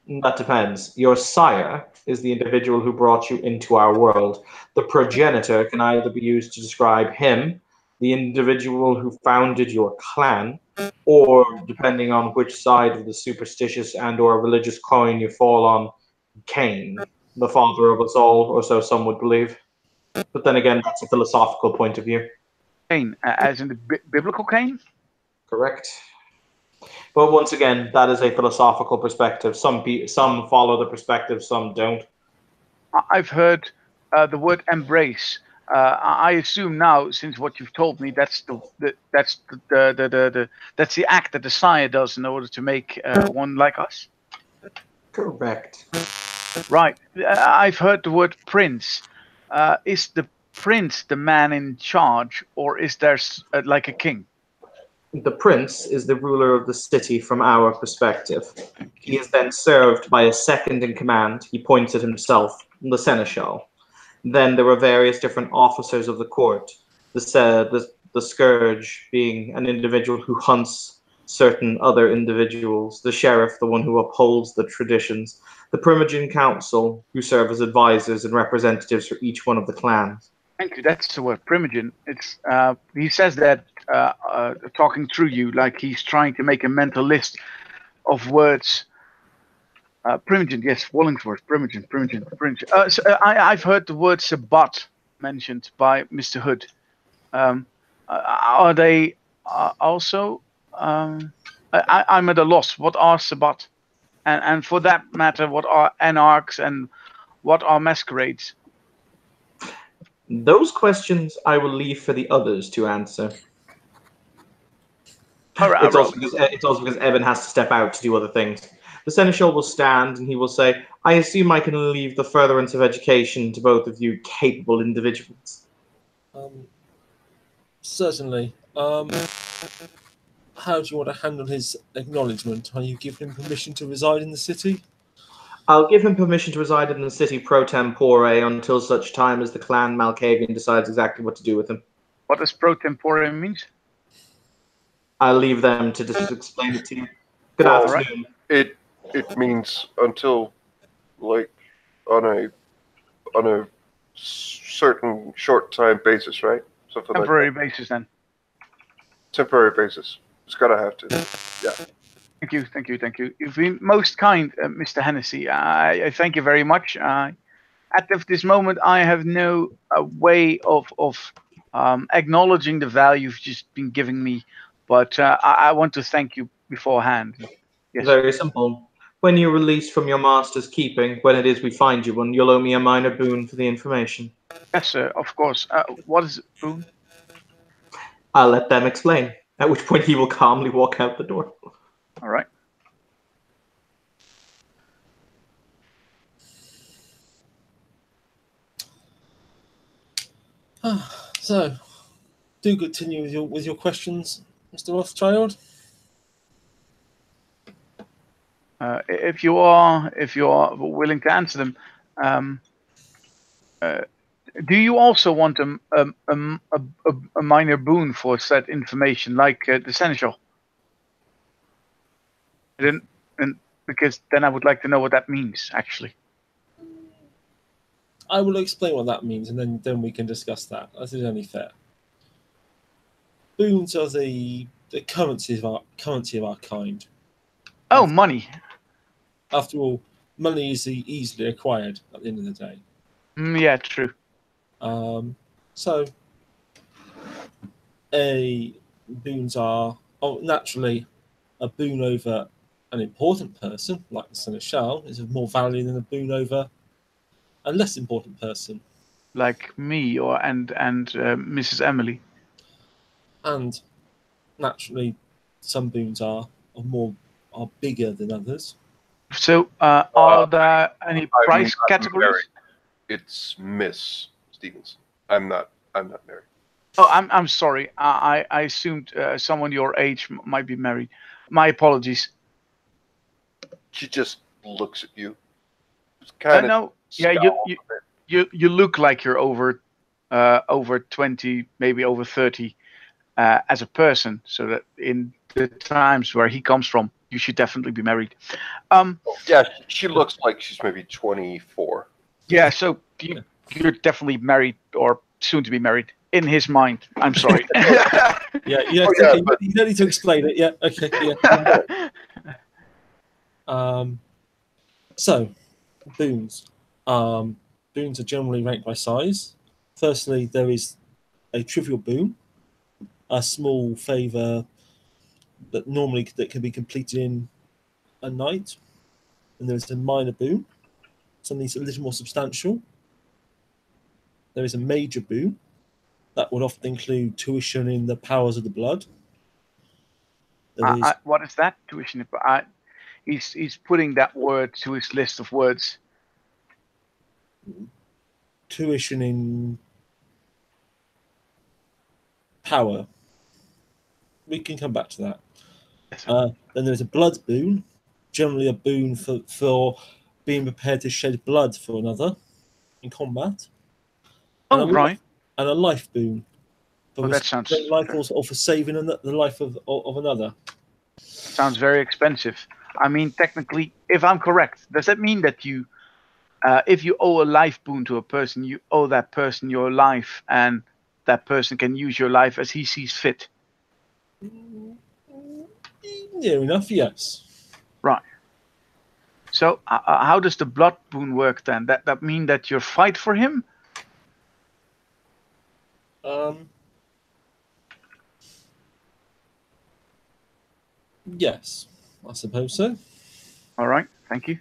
That depends. Your sire is the individual who brought you into our world. The progenitor can either be used to describe him, the individual who founded your clan, or, depending on which side of the superstitious and or religious coin you fall on, Cain, the father of us all, or so some would believe. But then again, that's a philosophical point of view. Cain, as in the biblical Cain? Correct. But once again, that is a philosophical perspective. Some follow the perspective, some don't. I've heard the word embrace. I assume now, since what you've told me, that's the act that the sire does in order to make one like us. Correct. Right. I've heard the word prince. Is the prince the man in charge, or is there like a king? The prince is the ruler of the city from our perspective. He is then served by a second in command. He points at himself, the seneschal. Then there are various different officers of the court. The scourge being an individual who hunts certain other individuals. The sheriff, the one who upholds the traditions. The Primogen Council, who serve as advisors and representatives for each one of the clans. Thank you. That's the word, Primogen. It's he says that talking through you, like he's trying to make a mental list of words. Primogen, yes, Wallingsworth, Primogen. I've heard the word Sabbat mentioned by Mr. Hood. Are they also? I'm at a loss. What are Sabbat? And for that matter, what are anarchs and what are masquerades? Those questions I will leave for the others to answer. It's also because Evan has to step out to do other things. The seneschal will stand and he will say, "I assume I can leave the furtherance of education to both of you capable individuals." Certainly. How do you want to handle his acknowledgement? Are you giving him permission to reside in the city? I'll give him permission to reside in the city pro tempore until such time as the clan Malkavian decides exactly what to do with him. What does pro tempore mean? I'll leave them to just explain it to you. Good Well, afternoon. It means until like on a certain short time basis, right? Something Temporary like that. basis then. Temporary basis. It's gotta have to. Yeah. Thank you, thank you, thank you. You've been most kind, Mr. Hennessy. I thank you very much. At this moment, I have no way of acknowledging the value you've just been giving me, but I want to thank you beforehand. Yes. Very simple. When you're released from your master's keeping, when it is we find you one, you'll owe me a minor boon for the information. Yes, sir, of course. What is it, Boone? I'll let them explain, at which point he will calmly walk out the door. All right. So, do continue with your questions, Mr. Rothschild. If you are willing to answer them, do you also want a minor boon for said information, like the seneschal? And because then I would like to know what that means, actually. I will explain what that means, and then we can discuss that. That is only fair. Boons are the currency of our kind. Oh, money. After all, money is easily acquired at the end of the day. Yeah, true. So, boons are naturally a boon over an important person, like the seneschal, is of more value than a boon over a less important person, like me and Mrs. Emily. And naturally, some boons are bigger than others. So, are there any price categories? It's Miss Stevens. I'm not married. Oh, I'm sorry. I assumed someone your age might be married. My apologies. She just looks at you. It's kind of no. Yeah, you look like you're over 20, maybe over 30 as a person. So that in the times where he comes from, you should definitely be married. Yeah, she looks like she's maybe 24. Yeah, so you're definitely married or soon to be married in his mind. I'm sorry. You don't need to explain it. Yeah, okay. Yeah. So, boons. Boons are generally ranked by size. Firstly, there is a trivial boon, a small favour that can be completed in a night, and there is a minor boon, something that's a little more substantial. There is a major boon that would often include tuition in the powers of the blood. What is that? Tuition? He's putting that word to his list of words. Tuition in power. We can come back to that. Then there's a blood boon, generally a boon for being prepared to shed blood for another in combat. Right. And a life boon. That sounds life or for saving the life of another. Sounds very expensive. I mean, technically, if I'm correct, does that mean that you, if you owe a life boon to a person, you owe that person your life, and that person can use your life as he sees fit? Near enough, yes. Right. So, how does the blood boon work then? That mean that you fight for him? Yes, I suppose so. All right, thank you.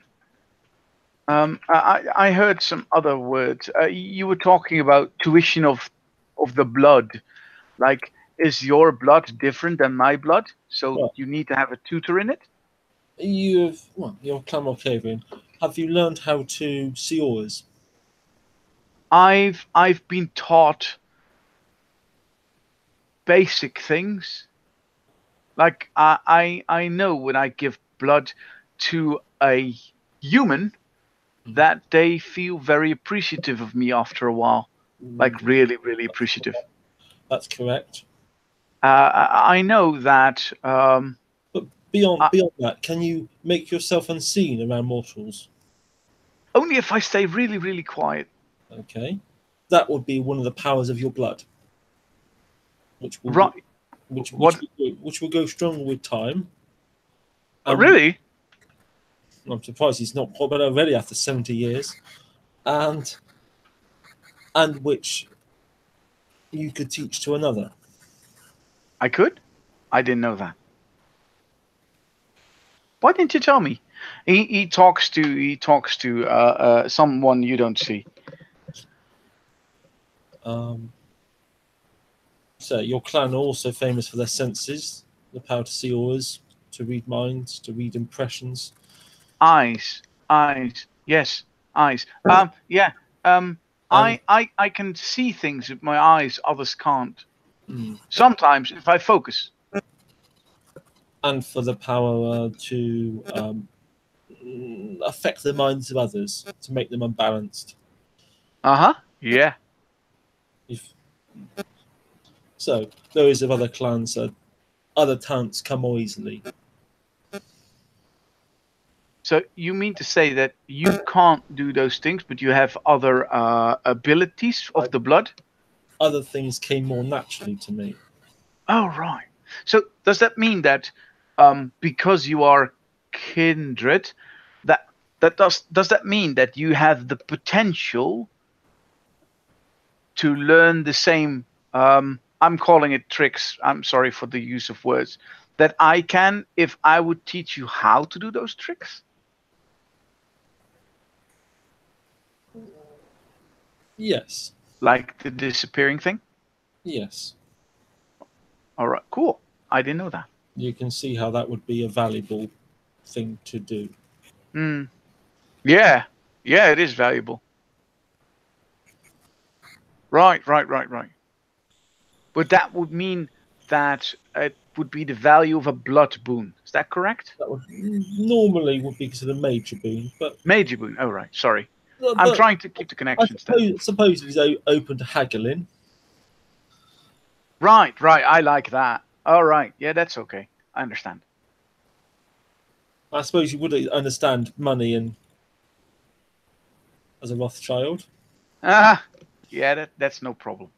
I heard some other words. You were talking about tuition of the blood. Like, is your blood different than my blood? So you need to have a tutor in it? You're Clamorcavian. Have you learned how to see auras? I've been taught basic things. Like I know when I give blood to a human that they feel very appreciative of me after a while. Like really, really appreciative. That's correct. I know that. But beyond that, can you make yourself unseen around mortals? Only if I stay really, really quiet. Okay, that would be one of the powers of your blood, which will Right. which What? will go stronger with time. Really? I'm surprised he's not popular already after 70 years, and which you could teach to another. I could? I didn't know that. Why didn't you tell me? He talks to someone you don't see. So your clan are also famous for their senses, the power to see auras, to read minds, to read impressions. Eyes. Yes, eyes. Yeah. I can see things with my eyes others can't. Sometimes if I focus. And for the power to affect the minds of others, to make them unbalanced. Yeah. So those of other clans, other talents come more easily. So you mean to say that you can't do those things, but you have other abilities of the blood? Other things came more naturally to me. Oh, right. So does that mean that because you are kindred, does that mean that you have the potential to learn the same? I'm calling it tricks. I'm sorry for the use of words. That I can, if I would teach you how to do those tricks. Yes. Like the disappearing thing? Yes. All right, cool. I didn't know that. You can see how that would be a valuable thing to do. Yeah, it is valuable. Right. But that would mean that it would be the value of a blood boon. Is that correct? That would normally be considered a major boon, but major boon. Oh, right. Sorry. I'm trying to keep the connections there. Suppose he's open to haggling. Right. I like that. All right. Yeah, that's okay. I understand. I suppose you would understand money and as a Rothschild. Yeah, that's no problem.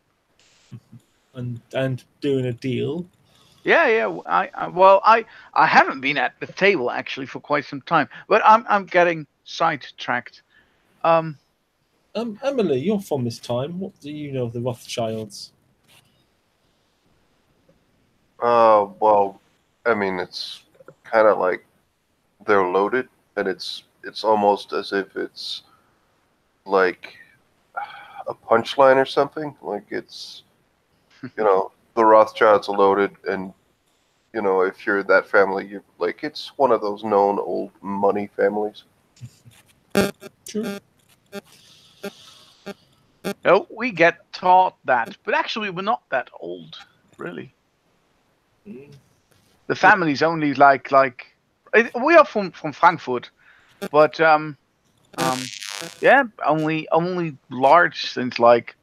And doing a deal. Yeah. I haven't been at the table actually for quite some time, but I'm getting sidetracked. Emily, you're from this time. What do you know of the Rothschilds? Well, I mean, it's kind of like they're loaded, and it's almost as if it's like a punchline or something. Like it's, the Rothschilds are loaded, and if you're that family, you like it's one of those known old money families. True. No, we get taught that, but actually we're not that old, really. The family's only like we are from Frankfurt, but yeah, only large since like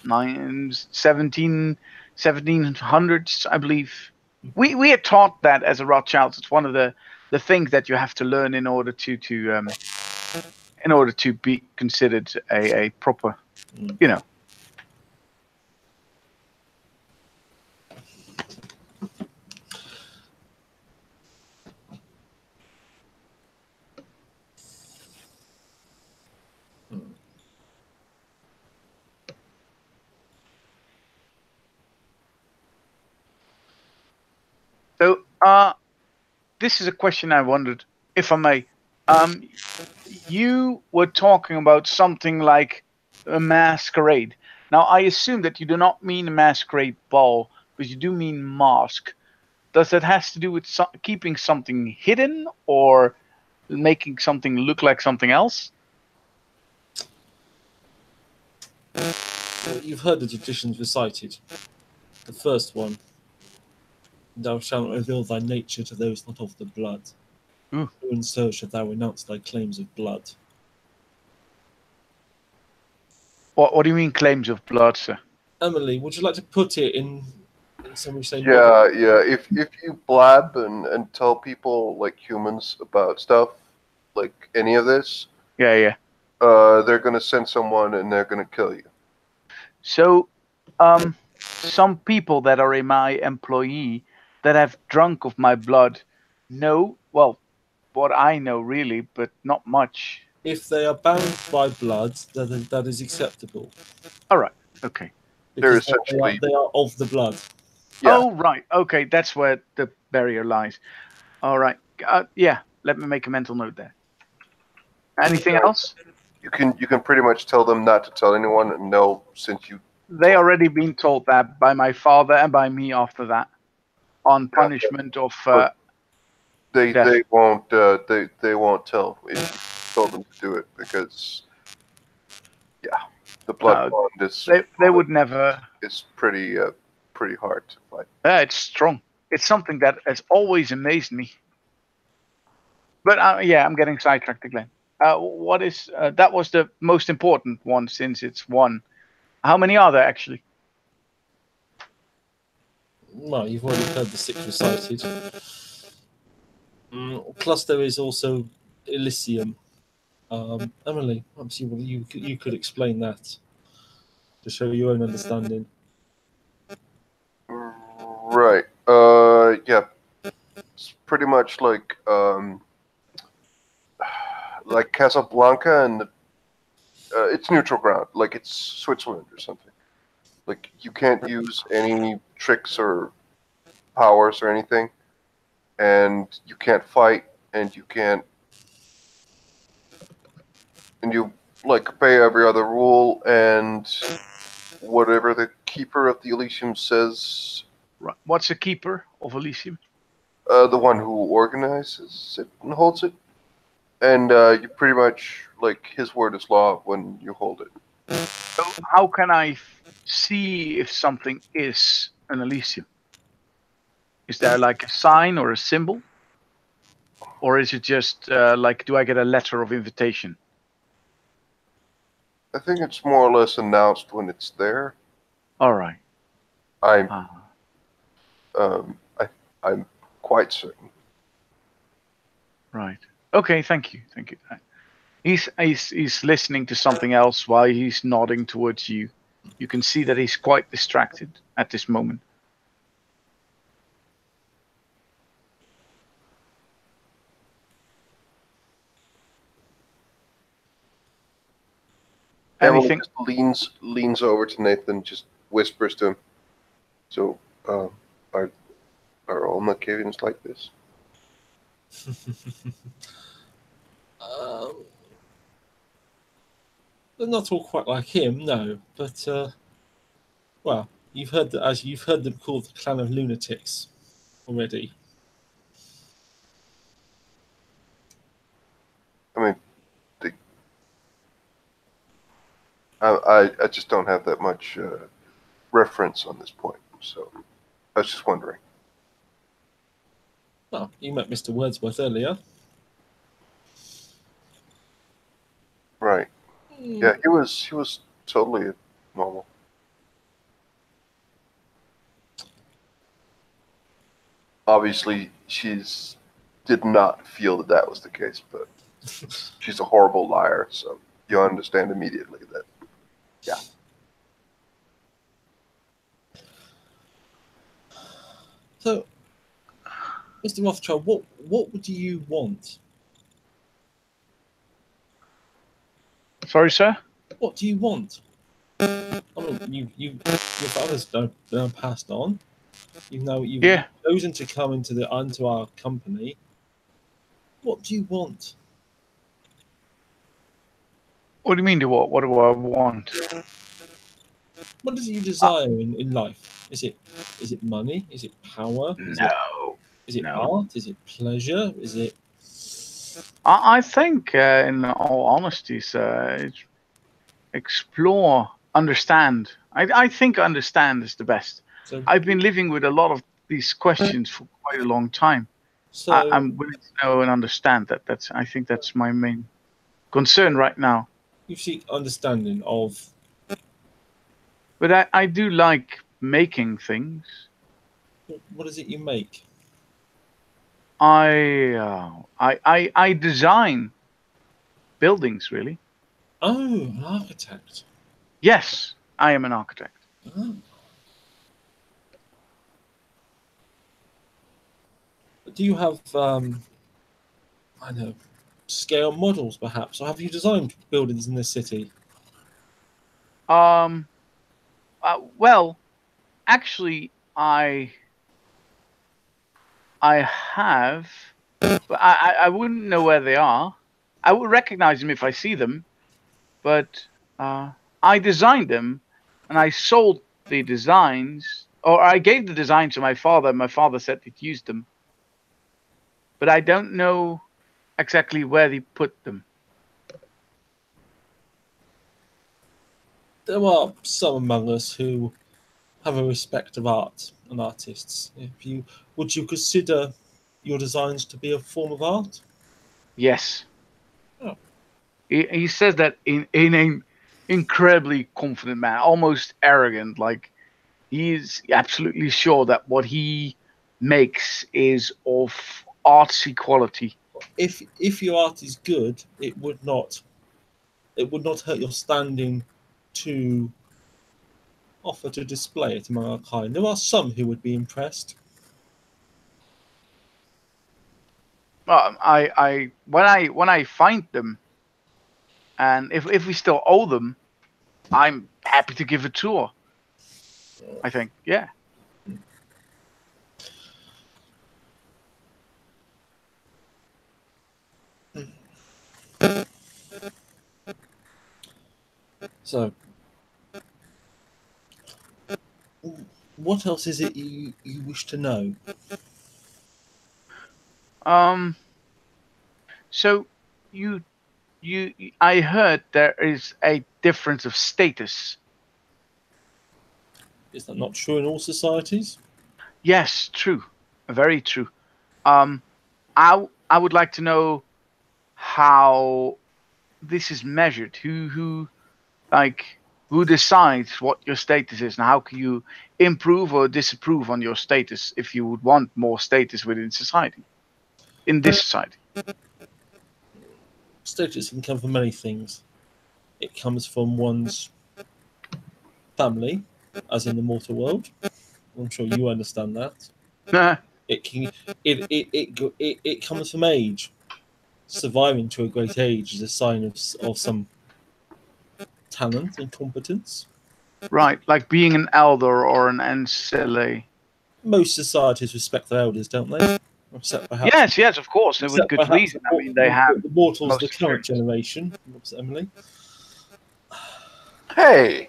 1700s, I believe. We are taught that as a Rothschild. It's one of the things that you have to learn in order to be considered a proper, So, this is a question I wondered, if I may. You were talking about something like a masquerade. Now, I assume that you do not mean a masquerade ball, but you do mean mask. Does that has to do with keeping something hidden or making something look like something else? Well, you've heard the traditions recited. The first one, thou shalt not reveal thy nature to those not of the blood. And so shalt thou renounce thy claims of blood. What do you mean claims of blood, sir? Emily, would you like to put it in Somebody say Yeah. If you blab and tell people like humans about stuff, like any of this, Yeah. they're gonna send someone and they're gonna kill you. So, some people that are in my employee that have drunk of my blood know, well, what I know really, but not much. If they are bound by blood, then that is acceptable All right. Okay. They're because essentially they are of the blood. yeah. Oh, right. Okay. That's where the barrier lies. All right. Yeah. Let me make a mental note there. Anything else? You can pretty much tell them not to tell anyone, and they'll since you. They already been told that by my father and by me after that, on punishment of They death. they won't tell if you told them to do it because the blood bond is They would never. is pretty hard to fight. It's strong. It's something that has always amazed me. But yeah, I'm getting sidetracked again. What is that was the most important one since it's one. How many are there actually? Well, you've already heard the 6 recited. Plus, there is also Elysium. Emily, obviously, you could explain that to show your own understanding. Right. Yeah. It's pretty much like Casablanca, and it's neutral ground, like it's Switzerland or something. Like you can't use any tricks or powers or anything, and you can't fight, and you can't, and you like obey every other rule, and whatever the keeper of the Elysium says. Right. What's the keeper of Elysium? The one who organizes it and holds it, and you pretty much like his word is law when you hold it. So how can I see if something is an Elysium? Is there like a sign or a symbol? Or is it just like, do I get a letter of invitation? I think it's more or less announced when it's there. All right. I'm quite certain. Right. Okay. Thank you. Thank you. He's listening to something else while he's nodding towards you. You can see that he's quite distracted at this moment. Emily Anything? just leans over to Nathan, just whispers to him. So, are all Malkavians like this? They're not all quite like him, no. But well, you've heard them called the Clan of Lunatics already. I mean, I just don't have that much reference on this point, so I was just wondering. Well, you met Mr. Wordsworth earlier. Right. Yeah, he was totally normal. Obviously, she's did not feel that was the case, but she's a horrible liar, so you understand immediately that. Yeah. So, Mr. Rothschild, what would you want? Sorry, sir? What do you want? I mean, your father's now passed on. You've chosen to come onto our company. What do you want? What do you mean? What do I want? What is it you desire in life? Is it money? Is it power? Is it art? Is it pleasure? Is it? I think, in all honesty, it's explore, understand. I think understand is the best. So, I've been living with a lot of these questions for quite a long time. so I'm willing to know and understand that. I think that's my main concern right now. you seek understanding of. But I do like making things. What is it you make? I design buildings, really. Oh, an architect. Yes, I am an architect. Oh. Do you have, I know, scale models perhaps, or have you designed buildings in this city? Well, actually, I have, but I wouldn't know where they are. I would recognize them if I see them, but I designed them, and I sold the designs, or I gave the design to my father. And my father said he'd used them, but I don't know exactly where he put them. There are some among us who have a respect of art and artists. Would you consider your designs to be a form of art? Yes, Oh. he says that in an incredibly confident manner, almost arrogant. Like he's absolutely sure that what he makes is of artsy quality. If your art is good, it would not hurt your standing to offer to display it among our kind. There are some who would be impressed. When I find them, and if we still owe them, I'm happy to give a tour. I think, yeah. So, what else is it you wish to know? Um. So you I heard there is a difference of status. Is that not true in all societies? Yes, true, very true. Um, I would like to know how this is measured. Who like who decides what your status is, and how can you improve or disapprove on your status if you would want more status within society, in this society? Status can come from many things. It comes from one's family, as in the mortal world. I'm sure you understand that. Nah. It can it comes from age. Surviving to a great age is a sign of some talent and competence. Right, like being an elder or an ancile. Most societies respect their elders, don't they? Except perhaps, Yes, yes, of course, and with except good perhaps reason. I mean, they have the mortals, the most current experience. generation. Whoops, Emily. Hey,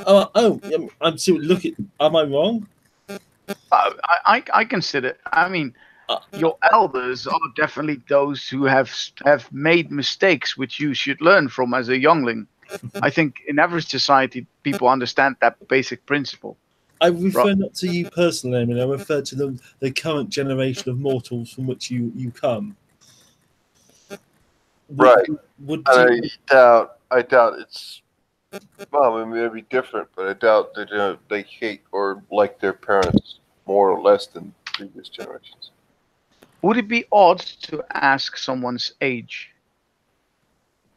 I'm still looking. Am I wrong? I consider. I mean, Uh, your elders are definitely those who have made mistakes, which you should learn from as a youngling. I think in every society, people understand that basic principle. I Right. refer not to you personally, Emily. I refer to the current generation of mortals from which you come. right. Would And you, I doubt it's, well, it may be different, but I doubt that they hate or like their parents more or less than previous generations. Would it be odd to ask someone's age?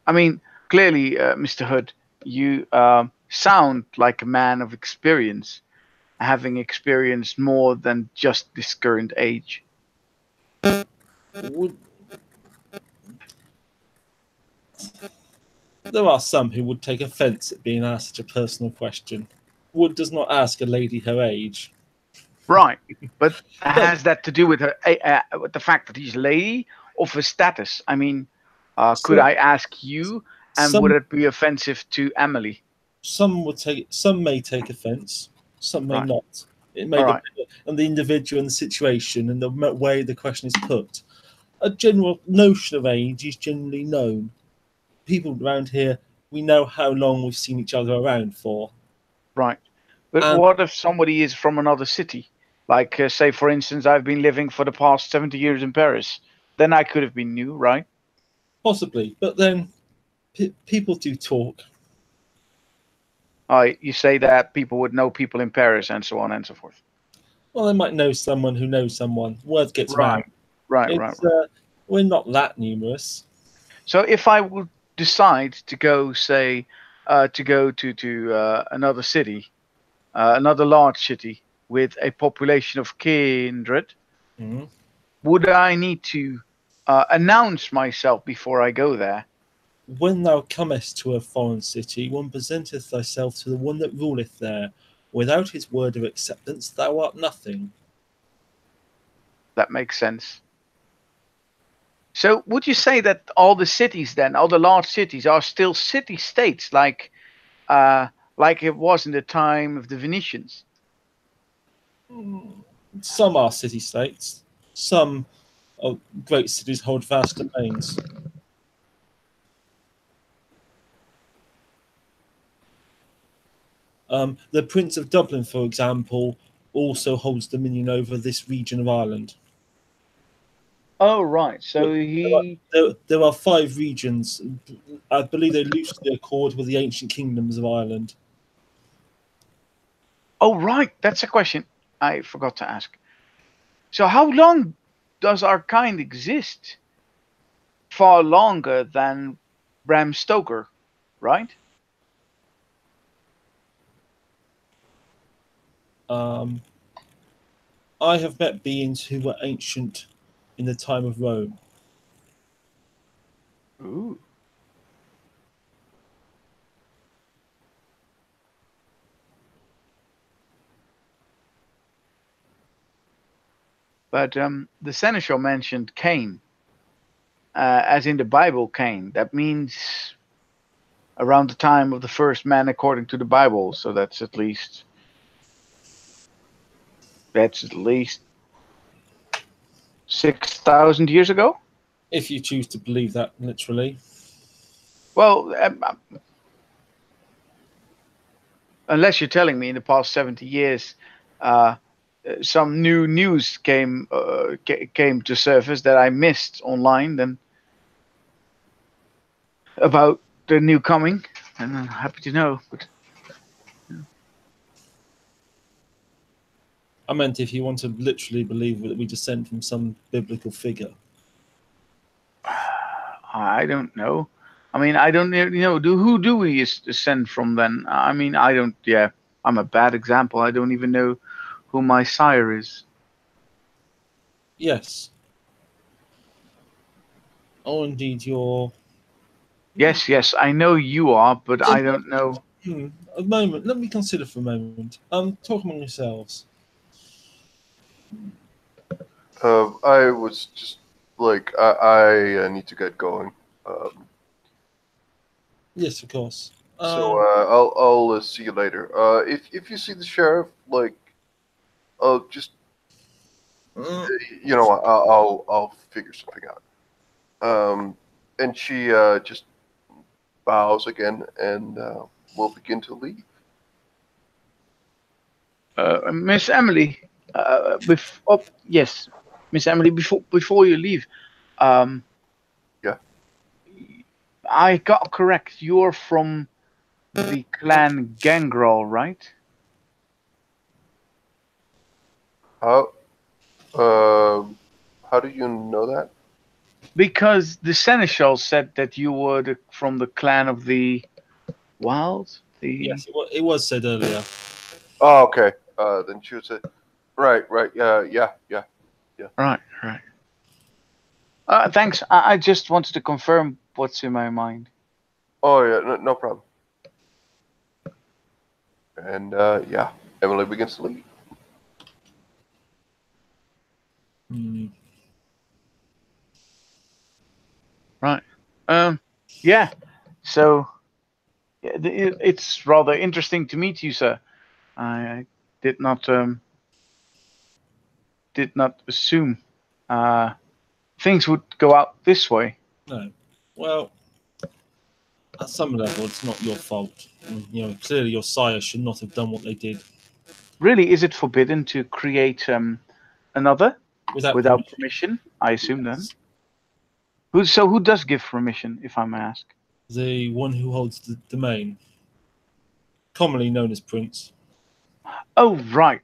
I mean, clearly, Mr. Hood, you sound like a man of experience, having experienced more than just this current age. would there are some who would take offence at being asked such a personal question. Wood does not ask a lady her age. Right, but But has that to do with with the fact that he's a lady, or for status? I mean, could so, I ask you, and would some it be offensive to Emily? some may take offence, some may Right. not. It All may right. depend on the individual and the situation and the way the question is put. A general notion of age is generally known. People around here, we know how long we've seen each other around for. Right. But And what if somebody is from another city? Like, say, for instance, I've been living for the past 70 years in Paris. Then I could have been new, right? possibly, but then people do talk. You say that people would know people in Paris and so on and so forth. Well, they might know someone who knows someone. Word gets Right, around. right. We're not that numerous. So if I would decide to go, say, to go to another city, another large city with a population of kindred, Mhm. would I need to announce myself before I go there? When thou comest to a foreign city, one presenteth thyself to the one that ruleth there. Without his word of acceptance, thou art nothing. That makes sense. So would you say that all the cities then, all the large cities, are still city-states, like it was in the time of the Venetians? Some are city-states. Some great cities hold vast domains. The Prince of Dublin, for example, also holds dominion over this region of Ireland. Oh, right. So There are 5 regions. I believe they loosely accord with the ancient kingdoms of Ireland. Oh, right. That's a question I forgot to ask. So how long does our kind exist? Far longer than Bram Stoker, right? Um, I have met beings who were ancient in the time of Rome. Ooh. But the seneschal mentioned Cain, as in the Bible, Cain. That means around the time of the first man according to the Bible. So that's at least 6,000 years ago. If you choose to believe that literally. Well, unless you're telling me in the past 70 years, some new news came to surface that I missed online, then about the new coming, and I'm happy to know. But I meant if you want to literally believe that we descend from some biblical figure. I don't know. I mean, I don't know. Who do we ascend from then? I mean, I don't. Yeah, I'm a bad example. I don't even know who my sire is. Yes. Oh, indeed, you're. Yes, I know you are, but I don't know. A moment. Let me consider for a moment. Talk among yourselves. I was just like, I need to get going. Yes, of course. So I'll see you later. If you see the sheriff, like, just Mm. I'll figure something out. And she just bows again, and we'll begin to leave. Miss Emily, yes, Miss Emily, before you leave, um, Yeah. I got correct. You're from the clan Gangrel, right? How how do you know that? Because the seneschal said that you were from the clan of the Wild. Yes, it was said earlier. Oh, okay. Then she would say, right. Yeah. Right. Thanks. I just wanted to confirm what's in my mind. Oh yeah, no problem. And yeah, Emily begins to leave. Hmm. Right. Yeah. So yeah, it's rather interesting to meet you, sir. I did not assume things would go out this way. No. Well, at some level, it's not your fault. Clearly your sire should not have done what they did. Really, is it forbidden to create another Without without permission. permission? I assume then. Yes. Who does give permission, if I may ask? The one who holds the domain, commonly known as Prince. Oh, right.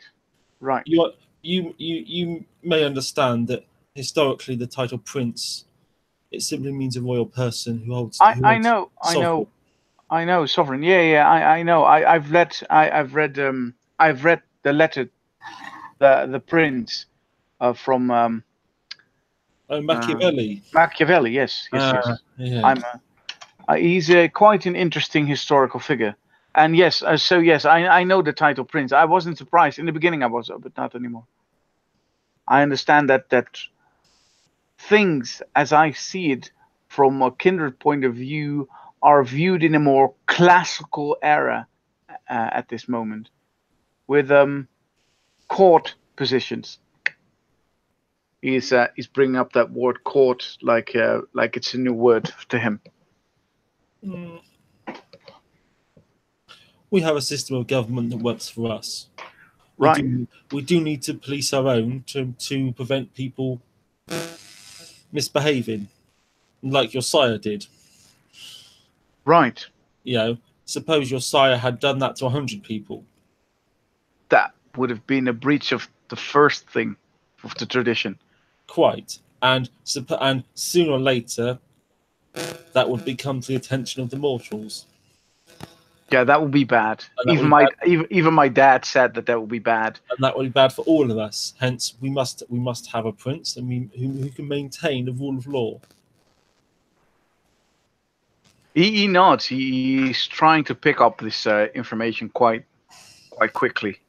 You you may understand that historically the title prince, it simply means a royal person who holds. I know, sovereign. Yeah, I know. I've read the letter, the prince from Oh, Machiavelli. Machiavelli. Yes. Yeah. I'm. He's quite an interesting historical figure. And yes, I know the title prince. I wasn't surprised in the beginning. I was, but not anymore. I understand that things, as I see it, from a kindred point of view, are viewed in a more classical era at this moment, with court positions. He's bringing up that word court like it's a new word to him. We have a system of government that works for us. Right. We do need to police our own to prevent people misbehaving, like your sire did. Right. Suppose your sire had done that to 100 people. That would have been a breach of the first thing of the tradition. Quite. And sooner or later, that would become to the attention of the mortals. Yeah, that would be bad. Even my dad said that would be bad. And that would be bad for all of us. Hence, we must have a prince and who can maintain the rule of law. He nods. He's trying to pick up this information quite quickly.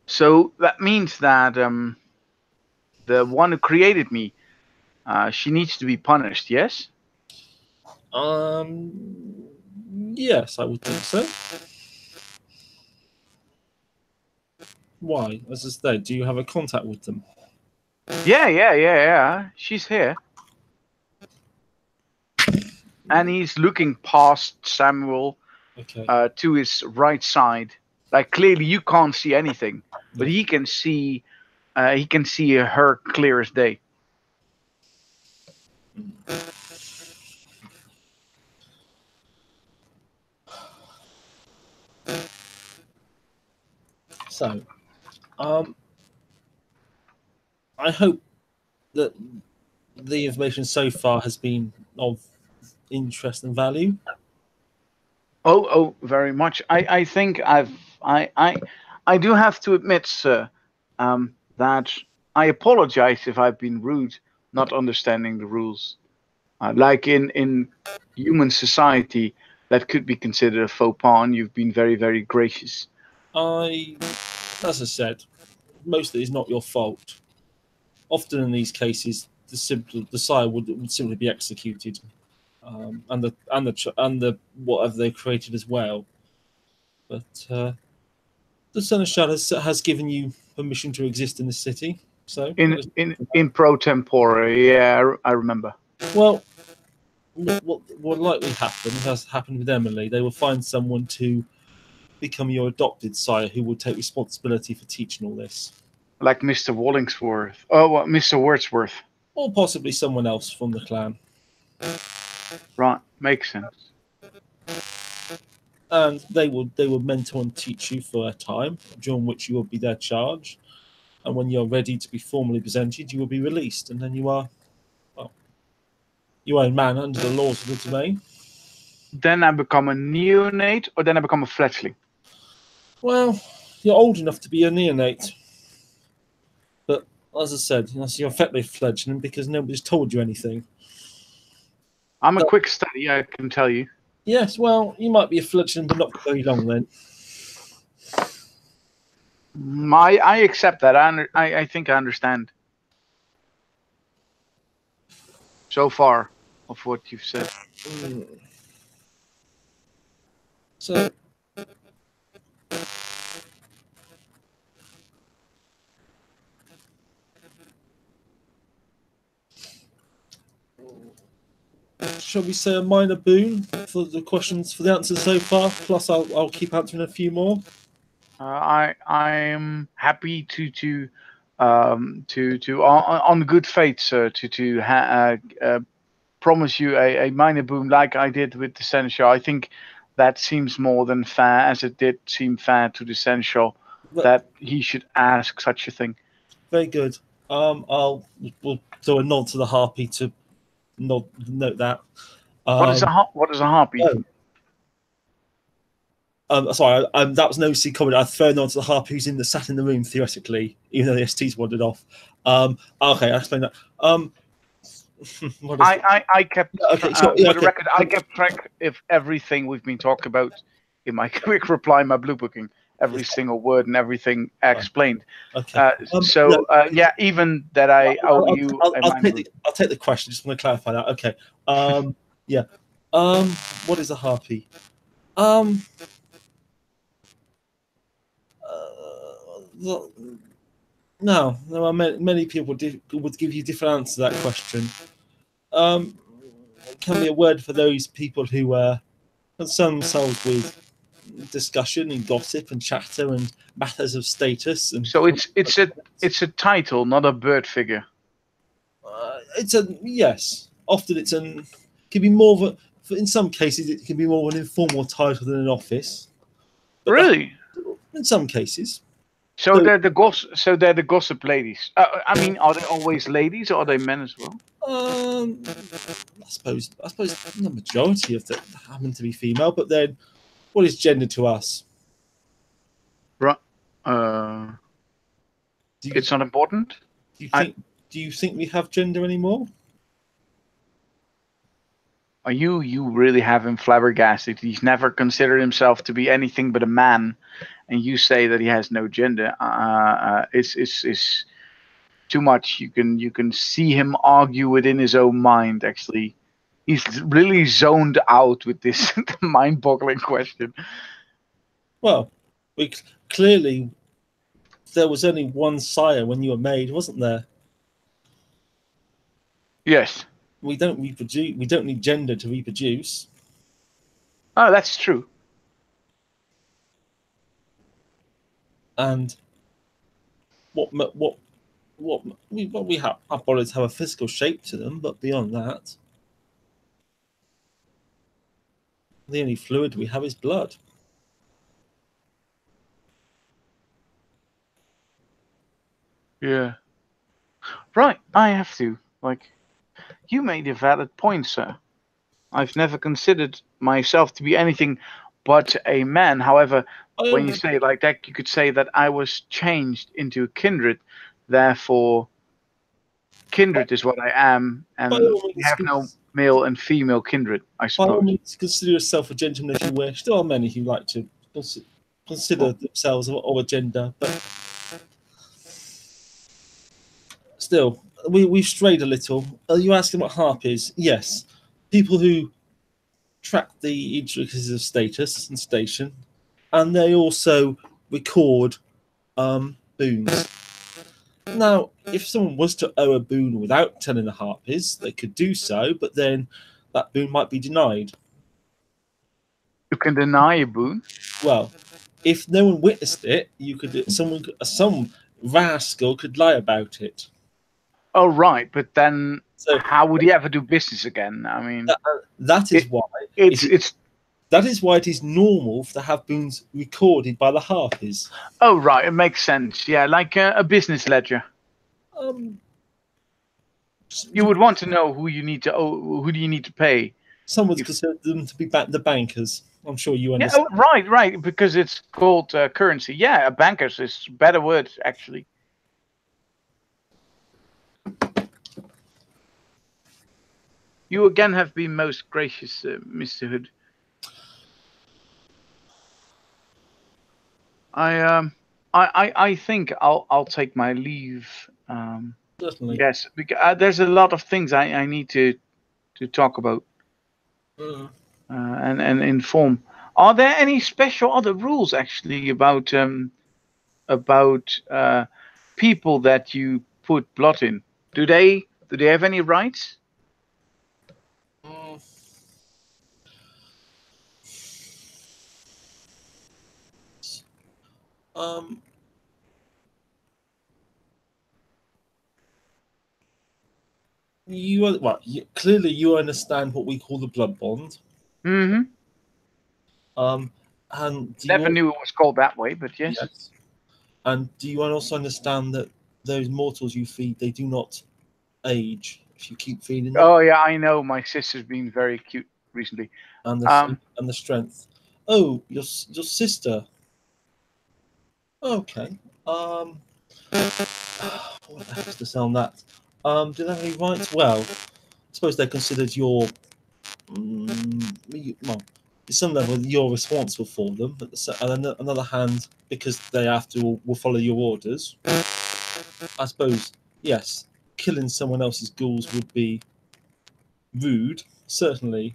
So that means that the one who created me, she needs to be punished. Yes. Yes, I would think so. Why? As I said, do you have a contact with them? Yeah. She's here. And he's looking past Samuel to his right side. Like clearly you can't see anything, but he can see her clear as day. So, I hope that the information so far has been of interest and value. Oh, very much. I think I do have to admit, sir, that I apologize if I've been rude, not understanding the rules. Like in human society, that could be considered a faux pas, and you've been very, very gracious. As I said, most of it is not your fault. Often in these cases, the sire would simply be executed, and the whatever they created as well. But the Seneschal has given you permission to exist in the city. So in pro tempore, yeah, I remember. Well, what likely happen has happened with Emily. They will find someone to become your adopted sire who will take responsibility for teaching all this. Like Mr. Wallingsworth. Oh, well, Mr. Wordsworth. Or possibly someone else from the clan. Right, makes sense. And they will mentor and teach you for a time, during which you will be their charge. And when you're ready to be formally presented, you will be released. And then you are, well, you are a man under the laws of the domain. Then I become a neonate, or then I become a fledgling? Well, you're old enough to be a neonate. But as I said, you're effectively fledgling because nobody's told you anything. I'm a quick study, I can tell you. Yes, well, you might be a fledgling, but not for very long then. I accept that. I think I understand. So far, of what you've said. So, shall we say a minor boon for the questions, for the answers so far? Plus, I'll keep answering a few more. I'm happy to on good faith, sir, to promise you a minor boon like I did with the Seneschal. I think that seems more than fair, as it did seem fair to the Seneschal that he should ask such a thing. Very good. We'll do a nod to the harpy to note that. What is a harpy? Sorry, that was an OC comment. I throw a nod to the harpy who's sat in the room theoretically, even though the ST's wandered off. Okay, I'll explain that. I kept okay, so, yeah, for the record, I kept track of everything we've been talking about in my quick reply, my blue booking, every single word and everything explained. Okay. Even that I owe you. I'll take the question. Just want to clarify that. Okay. Yeah. What is a harpy? No, there are many people would give you different answers to that question. It can be a word for those people who concern themselves with discussion and gossip and chatter and matters of status. And so it's a title, not a bird figure. Yes. Often can be more of in some cases it can be more of an informal title than an office. Really? In some cases. So they're the gossip ladies. I mean, are they always ladies or are they men as well? I suppose the majority of them happen to be female, but then what is gender to us? Right. It's not important. Do you think we have gender anymore? Are you really have him flabbergasted? He's never considered himself to be anything but a man, and you say that he has no gender. It's too much. You can see him argue within his own mind. Actually, he's really zoned out with this mind-boggling question. Well, clearly there was only one sire when you were made, wasn't there? Yes. We don't reproduce. We don't need gender to reproduce. Oh, that's true. And what we have, our bodies have a physical shape to them, but beyond that, the only fluid we have is blood. Yeah. Right. I have to You made a valid point, sir. I've never considered myself to be anything but a man. However, when you say it like that, you could say that I was changed into a kindred. Therefore, kindred is what I am, and we have no male and female kindred, I suppose. By all means, consider yourself a gentleman if you wish. There are many who like to consider themselves of a gender, but still, we've strayed a little. Are you asking what harp is? Yes. People who track the intricacies of status and station, and they also record boons. Now, if someone was to owe a boon without telling the harpies, they could do so, but then that boon might be denied. You can deny a boon? Well, if no one witnessed it, some rascal could lie about it. Oh, right, but then how would he ever do business again? I mean, that is why it is normal to have boons recorded by the harpies. Oh, right, it makes sense. Yeah, like a business ledger. You would want to know who you need to owe, who do you need to pay. Some would consider them to be the bankers. I'm sure you understand. Yeah, right, because it's called currency. Yeah, bankers is a better word, actually. You again have been most gracious, Mr. Hood. I think I'll take my leave. Certainly. Yes, because there's a lot of things I need to talk about and inform. Are there any special other rules actually about people that you put blood in? Do they have any rights? Clearly you understand what we call the blood bond. Mm-hmm. And never knew it was called that way, but yes. And do you also understand that those mortals you feed, they do not age if you keep feeding them? Oh yeah, I know. My sister's been very cute recently. And Um, the strength. Oh, your sister. Okay. What the heck's to say on that? Do they have any rights? Well, I suppose they're considered your. Well, at some level, you're responsible for them. But on another hand, because they have to will follow your orders. I suppose yes, killing someone else's ghouls would be rude. Certainly.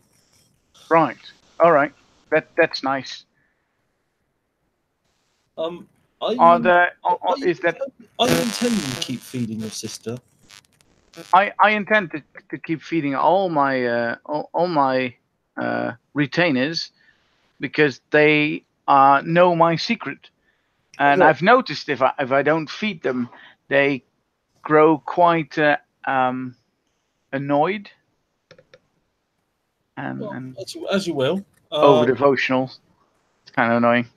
right. All right. That's nice. Are Are you the are you is that are you intending to keep feeding your sister? I intend to keep feeding all my retainers because they know my secret, and Well, I've noticed if I don't feed them, they grow quite annoyed and as you will. over devotional. It's kind of annoying.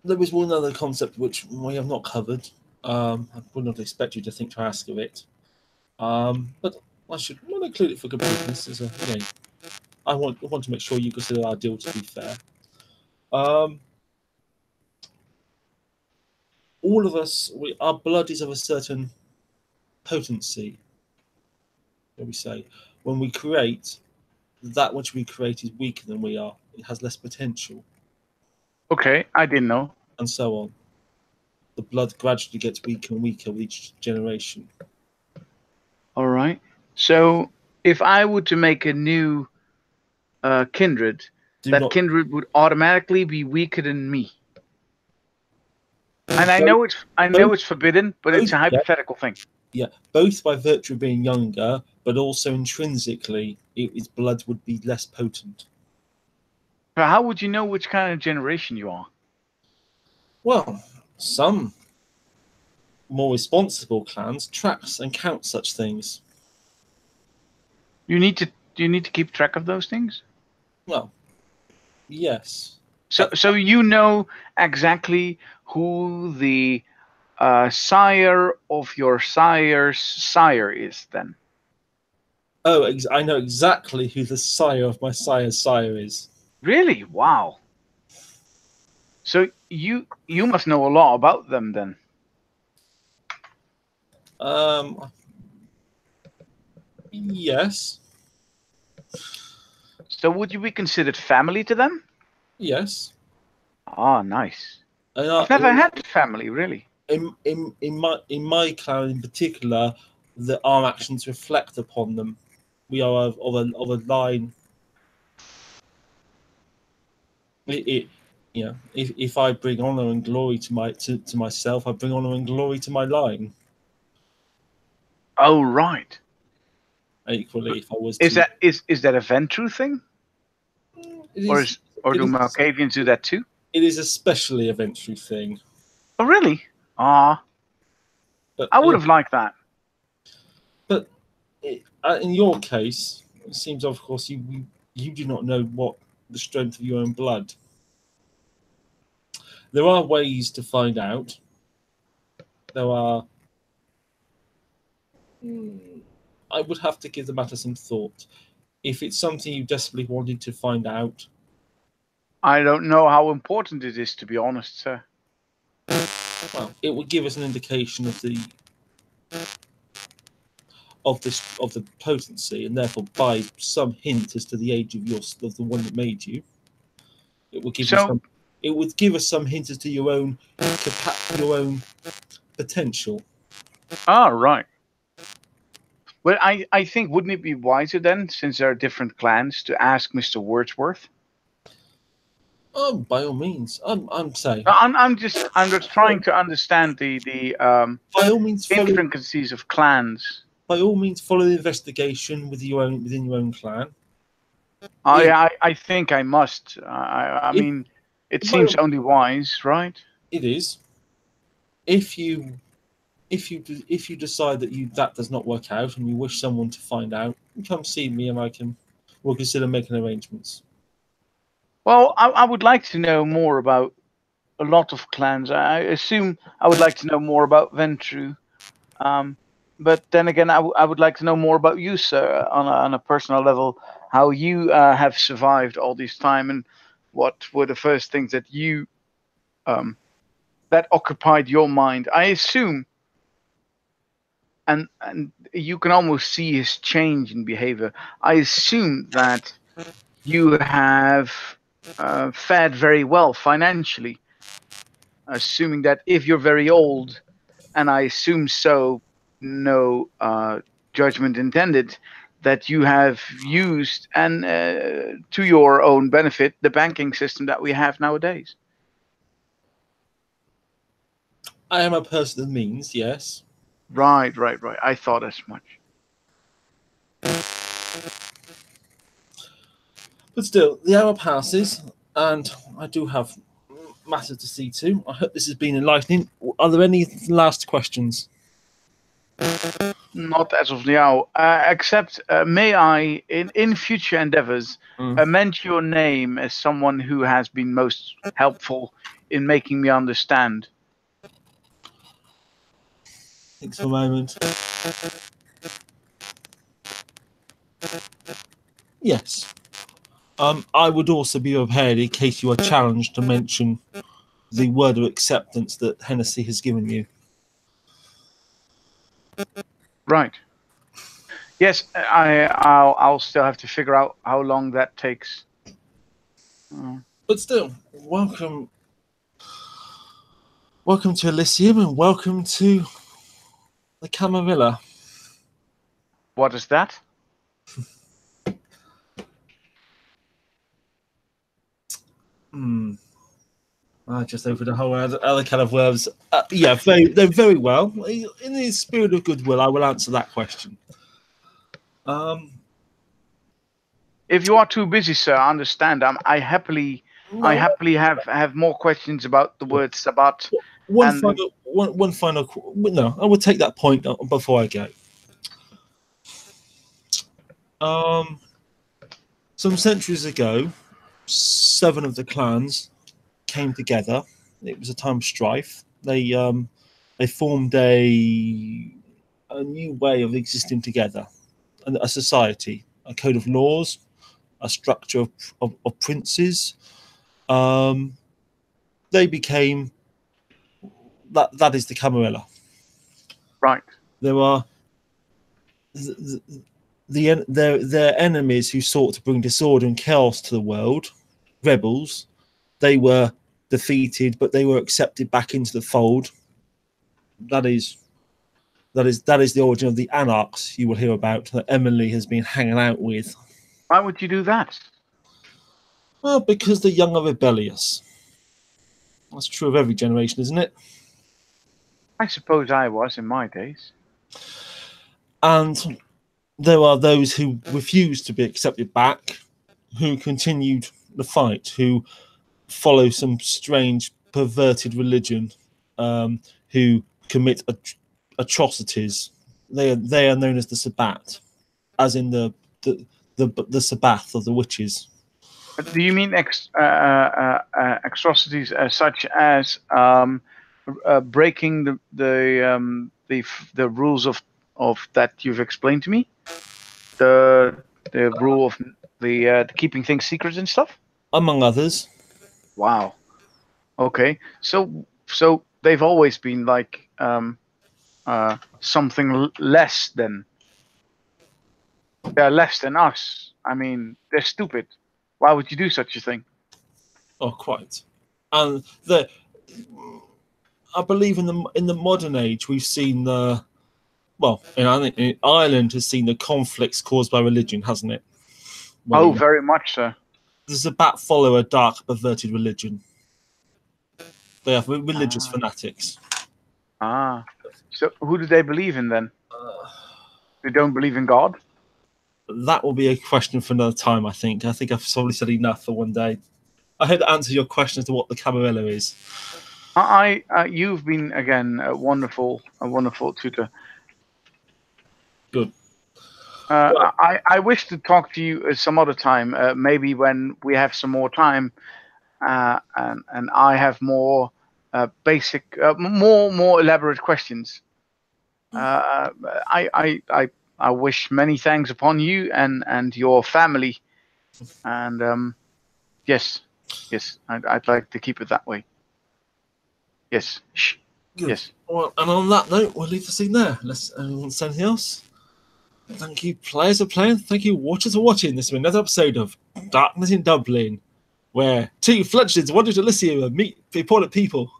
There was one other concept which we have not covered. I would not expect you to think to ask of it. But I should not include it for completeness. Again, I want to make sure you consider our deal to be fair. All of us, our blood is of a certain potency, shall we say. When we create, that which we create is weaker than we are. It has less potential, Okay, I didn't know. and so on. The blood gradually gets weaker and weaker with each generation. All right. So if I were to make a new kindred, kindred would automatically be weaker than me. And I know it's forbidden, but it's a hypothetical thing. Yeah, both by virtue of being younger, but also intrinsically, its blood would be less potent. So how would you know which kind of generation you are? Well, some more responsible clans tracks and count such things. Do you need to keep track of those things? Well, yes. So you know exactly who the sire of your sire's sire is then. Oh, I know exactly who the sire of my sire's sire is. Really? Wow. So you must know a lot about them then. Yes. So would you be considered family to them? Yes. Ah, nice. I've never had family, really. In my clan in particular, our actions reflect upon them. We are of a line. If I bring honor and glory to myself, I bring honor and glory to my line. Oh, right. Equally, if I was is that a Ventrue thing, or do Malkavians do that too? It is especially a Ventrue thing. Oh, really? Ah, I would have liked that. But in your case, it seems, of course, you do not know what the strength of your own blood. There are ways to find out. There are. I would have to give the matter some thought. If it's something you desperately wanted to find out. I don't know how important it is, to be honest, sir. Well, it would give us an indication of the potency, and therefore by some hint as to the age of the one that made you. It would give It would give us some hint as to your own potential. Ah, right. Well, I think, wouldn't it be wiser then, since there are different clans, to ask Mr. Wordsworth? Oh, by all means. I'm saying. I'm just trying to understand the by all means intricacies of clans. By all means, follow the investigation within your own clan. I think I must. I mean, it seems only wise, right? It is. If you decide that does not work out and you wish someone to find out, you come see me and we'll consider making arrangements. Well, I would like to know more about a lot of clans. I assume I would like to know more about Ventru. But then again, I would like to know more about you, sir, on a personal level, how you have survived all this time, and what were the first things that you that occupied your mind. I assume, and you can almost see his change in behavior. I assume that you have fared very well financially, assuming that if you're very old, and I assume so, no judgment intended, that you have used and to your own benefit the banking system that we have nowadays. I am a person of means, yes. Right. I thought as much. But still, the hour passes, and I do have matters to see to. I hope this has been enlightening. Are there any last questions? Not as of now, except may I, in future endeavors, amend your name as someone who has been most helpful in making me understand. Thanks for a moment. Yes. I would also be prepared in case you are challenged to mention the word of acceptance that Hennessy has given you. Right. Yes, I'll still have to figure out how long that takes. But still, welcome to Elysium and welcome to the Camarilla. What is that? I just opened a whole other can of worms. Yeah, they're very well. In the spirit of goodwill, I will answer that question. If you are too busy, sir, I understand. I happily have more questions about the word Sabbat. One final. No, I will take that point before I go. Some centuries ago, 7 of the clans came together. It was a time of strife. They formed a new way of existing together, a society, a code of laws, a structure of princes. They became that is the Camarilla. Right. There are their enemies who sought to bring disorder and chaos to the world, rebels. They were defeated, but they were accepted back into the fold. That is the origin of the anarchs you will hear about that Emily has been hanging out with. Why would you do that? Well, because the young are rebellious. That's true of every generation, isn't it? I suppose I was in my days. And there are those who refused to be accepted back, who continued the fight, who follow some strange perverted religion, who commit atrocities. They are known as the Sabbat, as in the Sabbath of the witches. Do you mean atrocities such as breaking the rules of that you've explained to me? The rule of the keeping things secret and stuff? Among others. Wow. Okay. So they've always been like something less than. They're less than us. I mean, they're stupid. Why would you do such a thing? Oh, quite. And I believe in the modern age we've seen in Ireland has seen the conflicts caused by religion, hasn't it? Well, very much so. The Sabbat follow a dark, perverted religion. They are religious fanatics. So who do they believe in then? They don't believe in God? That will be a question for another time, I think. I think I've probably said enough for one day. I hope that answers your question as to what the Camarilla is. You've been again a wonderful tutor. Good. I wish to talk to you some other time, maybe when we have some more time, and I have more basic, more elaborate questions. I wish many thanks upon you and your family, and yes, I'd like to keep it that way. Yes. Shh. Good. Yes. Well, and on that note, we'll leave the scene there. Unless anyone wants anything else. Thank you, players for playing. Thank you, watchers for watching. This has been another episode of Darkness in Dublin, where two fledglings wanted to listen and meet important people.